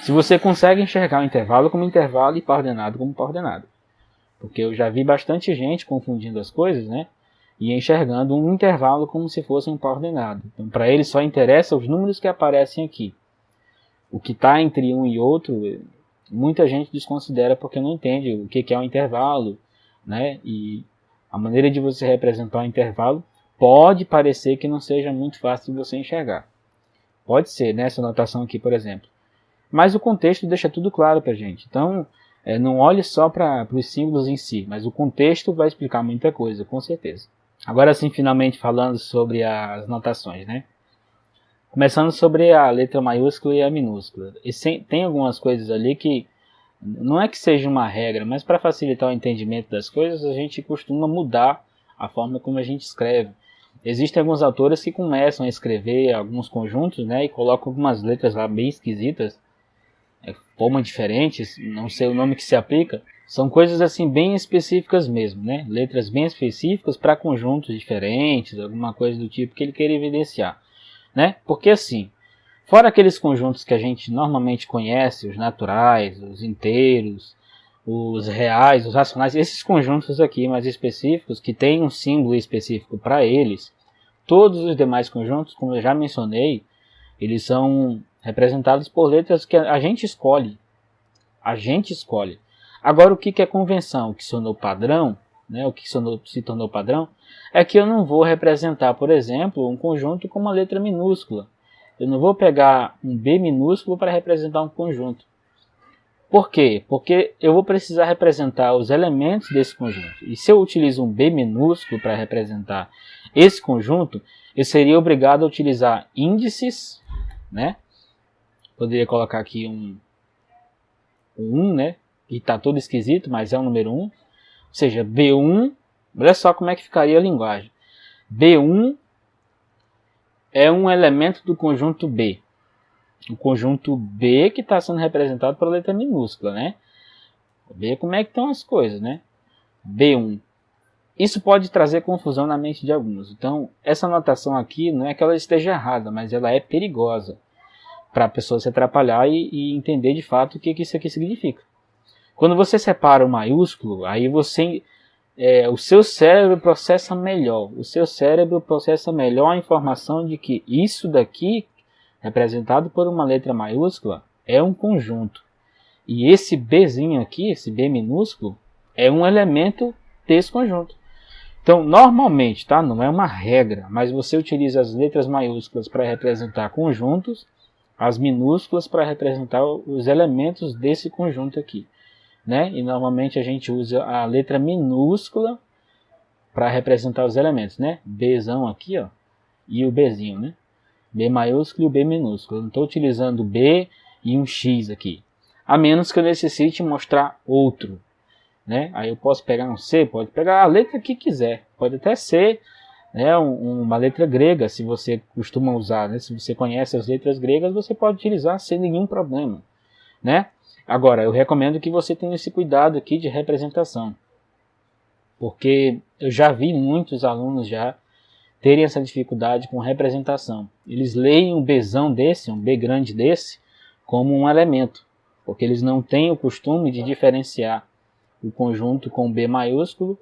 se você consegue enxergar o intervalo como intervalo e par ordenado como par ordenado. Porque eu já vi bastante gente confundindo as coisas, né? E enxergando um intervalo como se fosse um par ordenado. Então, para ele só interessa os números que aparecem aqui. O que está entre um e outro, muita gente desconsidera porque não entende o que é um intervalo, né? E a maneira de você representar um intervalo pode parecer que não seja muito fácil de você enxergar. Pode ser, nessa notação aqui, por exemplo. Mas o contexto deixa tudo claro para a gente. Então, não olhe só para os símbolos em si, mas o contexto vai explicar muita coisa, com certeza. Agora sim, finalmente falando sobre as notações, né? Começando sobre a letra maiúscula e a minúscula. E tem algumas coisas ali que não é que seja uma regra, mas para facilitar o entendimento das coisas, a gente costuma mudar a forma como a gente escreve. Existem alguns autores que começam a escrever alguns conjuntos, né, e colocam algumas letras lá bem esquisitas, formas diferentes, não sei o nome que se aplica. São coisas assim bem específicas mesmo, né? Letras bem específicas para conjuntos diferentes, alguma coisa do tipo que ele queira evidenciar, né? Porque assim, fora aqueles conjuntos que a gente normalmente conhece, os naturais, os inteiros, os reais, os racionais, esses conjuntos aqui mais específicos, que têm um símbolo específico para eles, todos os demais conjuntos, como eu já mencionei, eles são representados por letras que a gente escolhe. A gente escolhe. Agora, o que é convenção? O que se tornou padrão, né? O que se tornou padrão é que eu não vou representar, por exemplo, um conjunto com uma letra minúscula. Eu não vou pegar um B minúsculo para representar um conjunto. Por quê? Porque eu vou precisar representar os elementos desse conjunto. E se eu utilizo um B minúsculo para representar esse conjunto, eu seria obrigado a utilizar índices, né? Poderia colocar aqui um 1, né? Que está todo esquisito, mas é o número 1. Ou seja, B1, olha só como é que ficaria a linguagem. B1 é um elemento do conjunto B. O conjunto B que está sendo representado pela letra minúscula, né? Ver como é que estão as coisas, né? B1. Isso pode trazer confusão na mente de alguns. Então, essa notação aqui não é que ela esteja errada, mas ela é perigosa para a pessoa se atrapalhar e entender de fato o que isso aqui significa. Quando você separa o maiúsculo, aí o seu cérebro processa melhor. O seu cérebro processa melhor a informação de que isso daqui, representado por uma letra maiúscula, é um conjunto. E esse Bzinho aqui, esse B minúsculo, é um elemento desse conjunto. Então, normalmente, tá? Não é uma regra, mas você utiliza as letras maiúsculas para representar conjuntos, as minúsculas para representar os elementos desse conjunto aqui, né? E normalmente a gente usa a letra minúscula para representar os elementos, né? Bzão aqui, ó, e o Bzinho, né? B maiúsculo e o B minúsculo. Eu não estou utilizando B e um X aqui, a menos que eu necessite mostrar outro, né? Aí eu posso pegar um C, pode pegar a letra que quiser, pode até ser, né, uma letra grega, se você costuma usar, né? Se você conhece as letras gregas, você pode utilizar sem nenhum problema, né? Agora, eu recomendo que você tenha esse cuidado aqui de representação, porque eu já vi muitos alunos já terem essa dificuldade com representação. Eles leem um Bzão desse, um B grande desse, como um elemento, porque eles não têm o costume de diferenciar o conjunto com B maiúsculo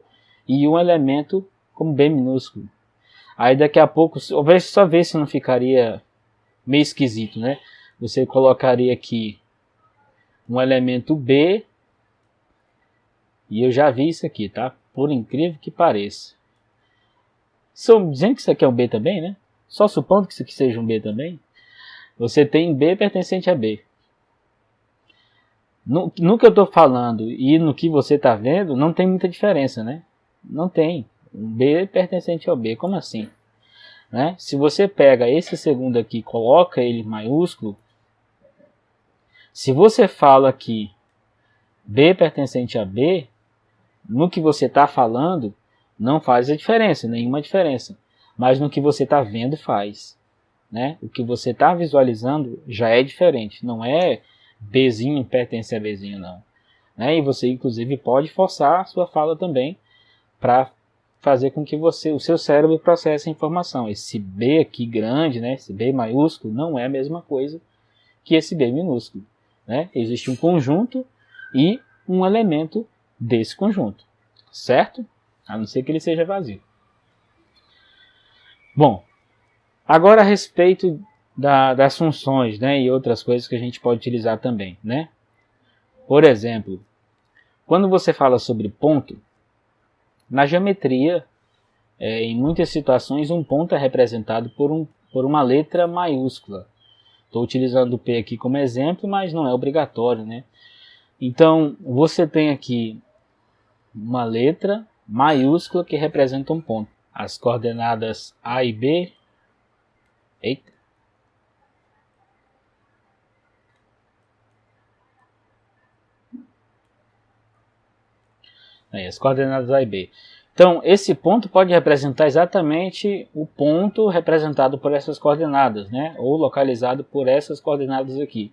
e um elemento como B minúsculo. Aí daqui a pouco, só ver se não ficaria meio esquisito, né? Você colocaria aqui um elemento B, e eu já vi isso aqui, tá? Por incrível que pareça. Estou dizendo que isso aqui é um B também, né? Só supondo que isso aqui seja um B também. Você tem B pertencente a B. No que eu estou falando e no que você está vendo, não tem muita diferença, né? Não tem. Um B pertencente ao B. Como assim? Né? Se você pega esse segundo aqui e coloca ele maiúsculo, se você fala aqui B pertencente a B, no que você está falando, não faz a diferença, nenhuma diferença. Mas no que você está vendo faz. Né? O que você está visualizando já é diferente. Não é Bzinho pertence a Bzinho, não. Né? E você, inclusive, pode forçar a sua fala também para fazer com que o seu cérebro processe a informação. Esse B aqui grande, né? Esse B maiúsculo, não é a mesma coisa que esse B minúsculo. Né? Existe um conjunto e um elemento desse conjunto, certo? A não ser que ele seja vazio. Bom, agora a respeito das funções, né, e outras coisas que a gente pode utilizar também. Né? Por exemplo, quando você fala sobre ponto, na geometria, em muitas situações, um ponto é representado por uma letra maiúscula. Estou utilizando o P aqui como exemplo, mas não é obrigatório. Né? Então, você tem aqui uma letra maiúscula que representa um ponto. As coordenadas A e B. Eita. Aí, as coordenadas A e B. Então, esse ponto pode representar exatamente o ponto representado por essas coordenadas, né? Ou localizado por essas coordenadas aqui.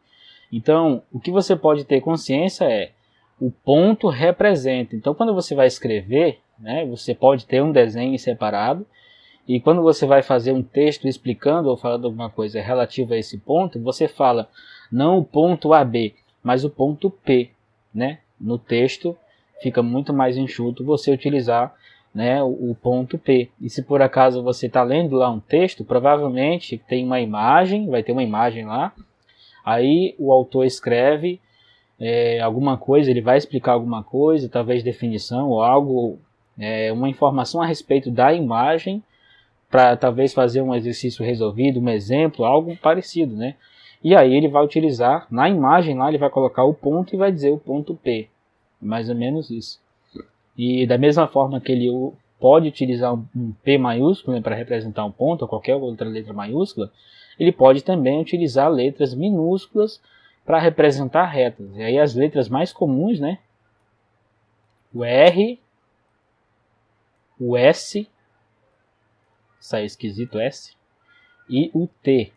Então, o que você pode ter consciência é o ponto representa. Então, quando você vai escrever, né, você pode ter um desenho separado, e quando você vai fazer um texto explicando ou falando alguma coisa relativa a esse ponto, você fala não o ponto AB, mas o ponto P. Né? No texto fica muito mais enxuto você utilizar, né, o ponto P. E se por acaso você está lendo lá um texto, provavelmente tem uma imagem, vai ter uma imagem lá, aí o autor escreve alguma coisa, ele vai explicar alguma coisa, talvez definição ou algo, uma informação a respeito da imagem, para talvez fazer um exercício resolvido, um exemplo, algo parecido, né? E aí ele vai utilizar, na imagem lá, ele vai colocar o ponto e vai dizer o ponto P. Mais ou menos isso. E da mesma forma que ele pode utilizar um P maiúsculo, né, para representar um ponto, ou qualquer outra letra maiúscula, ele pode também utilizar letras minúsculas para representar retas. E aí as letras mais comuns, né? O R, o S, sai esquisito S, e o T.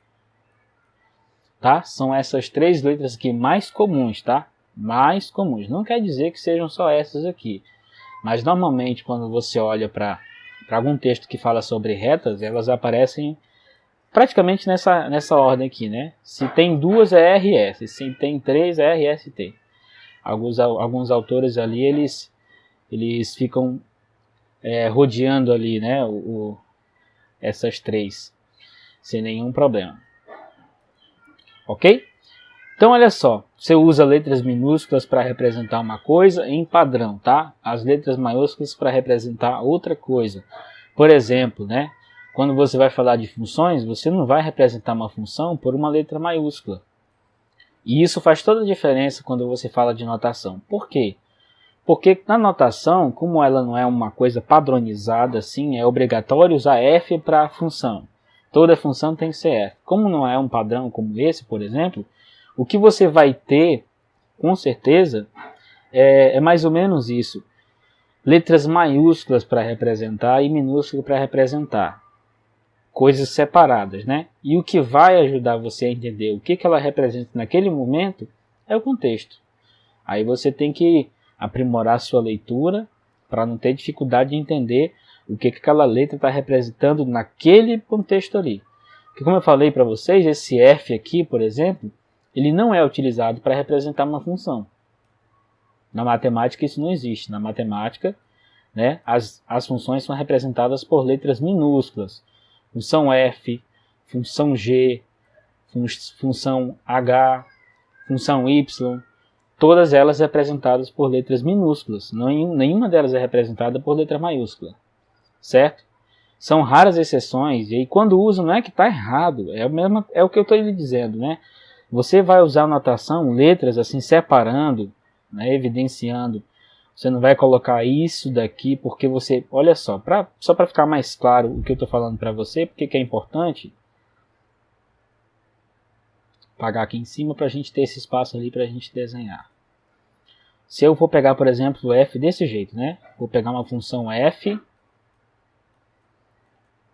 Tá? São essas três letras aqui mais comuns, tá? Mais comuns. Não quer dizer que sejam só essas aqui. Mas normalmente quando você olha para algum texto que fala sobre retas, elas aparecem praticamente nessa ordem aqui, né? Se tem duas é RS, se tem três é RST. Alguns autores ali, eles ficam rodeando ali, né, essas três, sem nenhum problema. Ok? Então, olha só, você usa letras minúsculas para representar uma coisa em padrão, tá? As letras maiúsculas para representar outra coisa. Por exemplo, né, quando você vai falar de funções, você não vai representar uma função por uma letra maiúscula. E isso faz toda a diferença quando você fala de notação. Por quê? Porque na notação, como ela não é uma coisa padronizada assim, é obrigatório usar F para a função. Toda função tem que ser F. Como não é um padrão como esse, por exemplo, o que você vai ter, com certeza, é mais ou menos isso. Letras maiúsculas para representar e minúsculas para representar. Coisas separadas, né? E o que vai ajudar você a entender o que ela representa naquele momento é o contexto. Aí você tem que aprimorar a sua leitura para não ter dificuldade de entender o que aquela letra está representando naquele contexto ali. Porque como eu falei para vocês, esse F aqui, por exemplo, ele não é utilizado para representar uma função. Na matemática isso não existe. Na matemática, né, as funções são representadas por letras minúsculas. Função F, função G, função H, função Y, todas elas representadas por letras minúsculas. Nenhuma delas é representada por letra maiúscula. Certo? São raras exceções, e aí quando usam não é que está errado, é o que eu estou lhe dizendo, né? Você vai usar notação, letras assim separando, né, evidenciando. Você não vai colocar isso daqui porque você... Olha só, só para ficar mais claro o que eu estou falando para você, porque que é importante. Vou apagar aqui em cima para a gente ter esse espaço ali para a gente desenhar. Se eu for pegar, por exemplo, o F desse jeito, né? Vou pegar uma função F.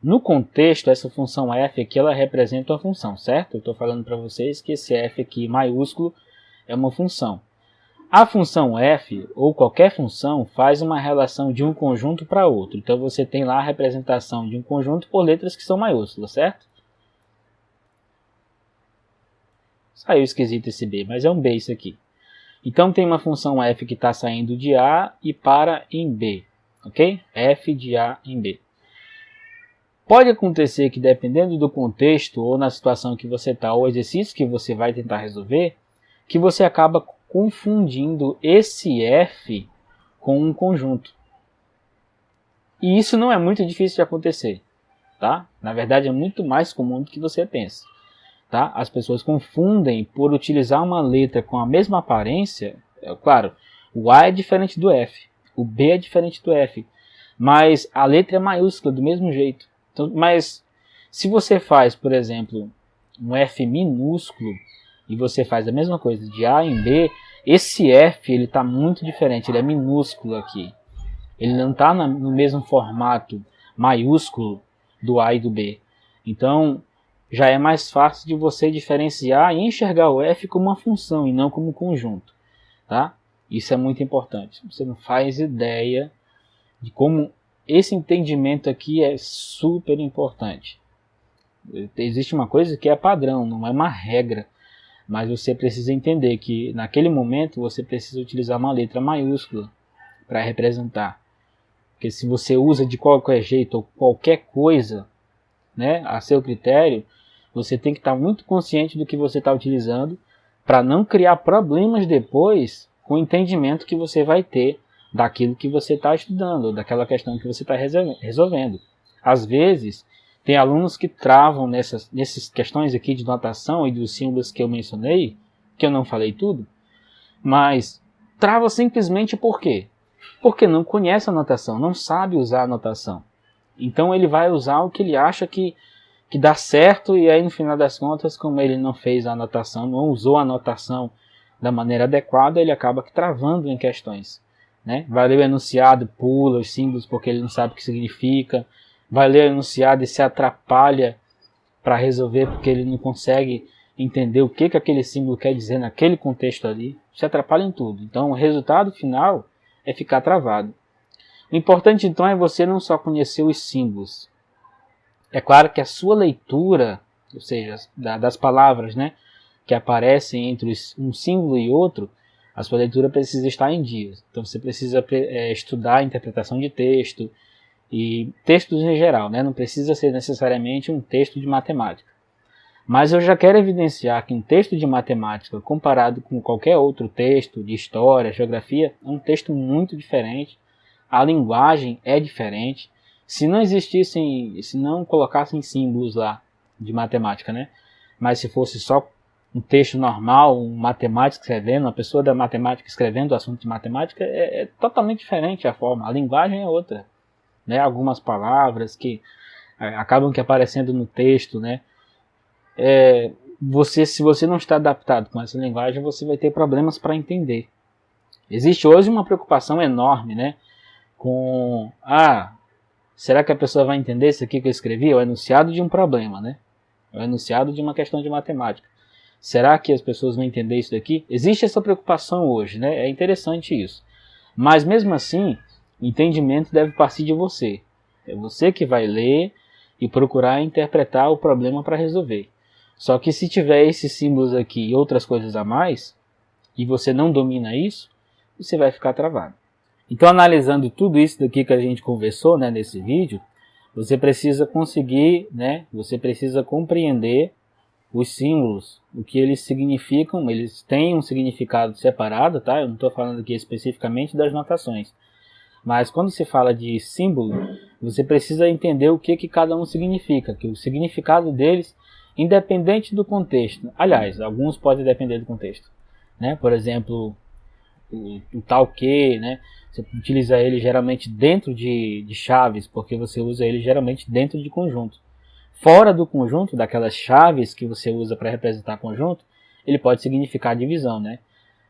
No contexto, essa função F aqui, ela representa uma função, certo? Eu estou falando para vocês que esse F aqui maiúsculo é uma função. A função f, ou qualquer função, faz uma relação de um conjunto para outro. Então você tem lá a representação de um conjunto por letras que são maiúsculas, certo? Saiu esquisito esse B, mas é um B isso aqui. Então tem uma função f que está saindo de A e para em B, ok? F de A em B. Pode acontecer que, dependendo do contexto ou na situação que você está, ou exercício que você vai tentar resolver, que você acaba confundindo esse f com um conjunto. E isso não é muito difícil de acontecer, tá? Na verdade é muito mais comum do que você pensa. Tá? As pessoas confundem por utilizar uma letra com a mesma aparência. Claro, o A é diferente do F, o B é diferente do F, mas a letra é maiúscula do mesmo jeito. Então, mas se você faz, por exemplo, um F minúsculo e você faz a mesma coisa de A em B, esse F ele está muito diferente, ele é minúsculo aqui. Ele não está no mesmo formato maiúsculo do A e do B. Então já é mais fácil de você diferenciar e enxergar o f como uma função e não como um conjunto, tá? Isso é muito importante. Você não faz ideia de como esse entendimento aqui é super importante. Existe uma coisa que é padrão, não é uma regra, mas você precisa entender que naquele momento você precisa utilizar uma letra maiúscula para representar. Porque se você usa de qualquer jeito ou qualquer coisa, né, a seu critério, você tem que estar muito consciente do que você está utilizando para não criar problemas depois com o entendimento que você vai ter daquilo que você está estudando, daquela questão que você está resolvendo. Às vezes, tem alunos que travam nessas questões aqui de notação e dos símbolos que eu mencionei, que eu não falei tudo, mas trava simplesmente por quê? Porque não conhece a notação, não sabe usar a notação. Então ele vai usar o que ele acha que dá certo, e aí no final das contas, como ele não fez a anotação, não usou a anotação da maneira adequada, ele acaba travando em questões, né? Vai ler o enunciado, pula os símbolos porque ele não sabe o que significa, vai ler o enunciado e se atrapalha para resolver porque ele não consegue entender o que aquele símbolo quer dizer naquele contexto ali, se atrapalha em tudo. Então o resultado final é ficar travado. O importante então é você não só conhecer os símbolos. É claro que a sua leitura, ou seja, das palavras, né, que aparecem entre um símbolo e outro, a sua leitura precisa estar em dia. Então você precisa estudar a interpretação de texto e textos em geral, né? Não precisa ser necessariamente um texto de matemática. Mas eu já quero evidenciar que um texto de matemática, comparado com qualquer outro texto de história, geografia, é um texto muito diferente. A linguagem é diferente. Se não colocassem símbolos lá de matemática, né? Mas se fosse só um texto normal, um matemático escrevendo, uma pessoa da matemática escrevendo o assunto de matemática, é totalmente diferente a forma. A linguagem é outra, né? Algumas palavras que acabam que aparecendo no texto, né? Se você não está adaptado com essa linguagem, você vai ter problemas para entender. Existe hoje uma preocupação enorme, né? Com será que a pessoa vai entender isso aqui que eu escrevi? É o enunciado de um problema, né? É o enunciado de uma questão de matemática. Será que as pessoas vão entender isso daqui? Existe essa preocupação hoje, né? É interessante isso. Mas mesmo assim, o entendimento deve partir de você. É você que vai ler e procurar interpretar o problema para resolver. Só que se tiver esses símbolos aqui e outras coisas a mais, e você não domina isso, você vai ficar travado. Então, analisando tudo isso daqui que a gente conversou, né, nesse vídeo, você precisa conseguir, né, você precisa compreender os símbolos, o que eles significam. Eles têm um significado separado, tá? Eu não estou falando aqui especificamente das notações. Mas quando se fala de símbolo, você precisa entender o que cada um significa, que o significado deles, independente do contexto. Aliás, alguns podem depender do contexto, né? Por exemplo, o tal que, né? Você utiliza ele geralmente dentro de chaves, porque você usa ele geralmente dentro de conjunto. Fora do conjunto, daquelas chaves que você usa para representar conjunto, ele pode significar divisão, né?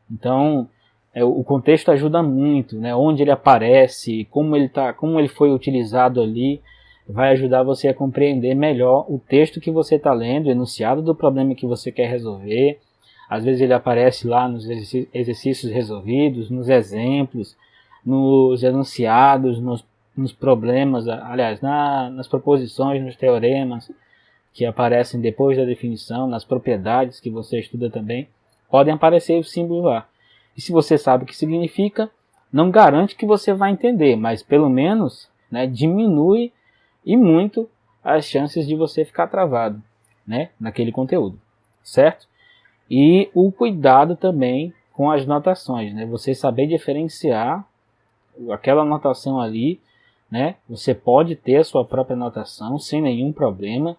Então, o contexto ajuda muito, né? Onde ele aparece, como ele foi utilizado ali, vai ajudar você a compreender melhor o texto que você está lendo, o enunciado do problema que você quer resolver, Às vezes ele aparece lá nos exercícios resolvidos, nos exemplos, nos enunciados, nos problemas, aliás, nas proposições, nos teoremas que aparecem depois da definição, nas propriedades que você estuda também, podem aparecer os símbolos lá. E se você sabe o que significa, não garante que você vai entender, mas pelo menos, né, diminui e muito as chances de você ficar travado, né, naquele conteúdo, certo? E o cuidado também com as notações, né, você saber diferenciar aquela anotação ali, né, você pode ter a sua própria anotação sem nenhum problema,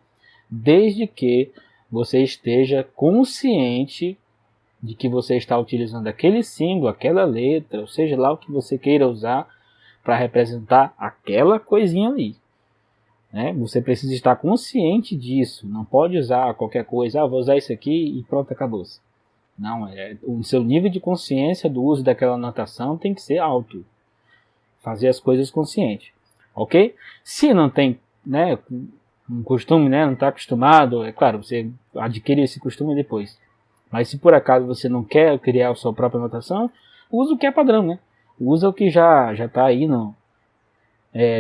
desde que você esteja consciente de que você está utilizando aquele símbolo, aquela letra, ou seja lá o que você queira usar para representar aquela coisinha ali, né? Você precisa estar consciente disso, não pode usar qualquer coisa, vou usar isso aqui e pronto, acabou-se. Não, o seu nível de consciência do uso daquela anotação tem que ser alto, fazer as coisas consciente, ok? Se não tem, né, um costume, né, não está acostumado, é claro, você adquire esse costume depois. Mas se por acaso você não quer criar a sua própria anotação, usa o que é padrão, né? Usa o que já está aí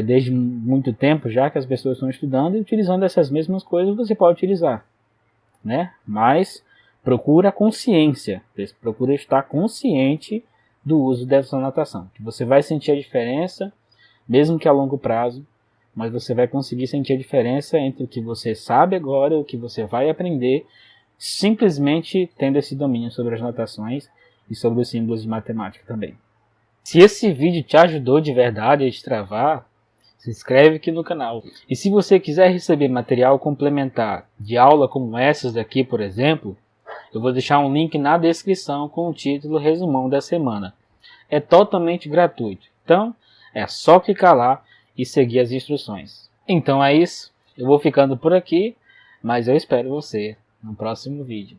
desde muito tempo, já que as pessoas estão estudando e utilizando essas mesmas coisas, você pode utilizar, né? Mas procura consciência, procura estar consciente do uso dessa anotação, que você vai sentir a diferença, mesmo que a longo prazo, mas você vai conseguir sentir a diferença entre o que você sabe agora e o que você vai aprender simplesmente tendo esse domínio sobre as notações e sobre os símbolos de matemática também. Se esse vídeo te ajudou de verdade a destravar, se inscreve aqui no canal. E se você quiser receber material complementar de aula como essas daqui, por exemplo, eu vou deixar um link na descrição com o título Resumão da Semana. É totalmente gratuito, então é só clicar lá e seguir as instruções. Então é isso, eu vou ficando por aqui, mas eu espero você no próximo vídeo.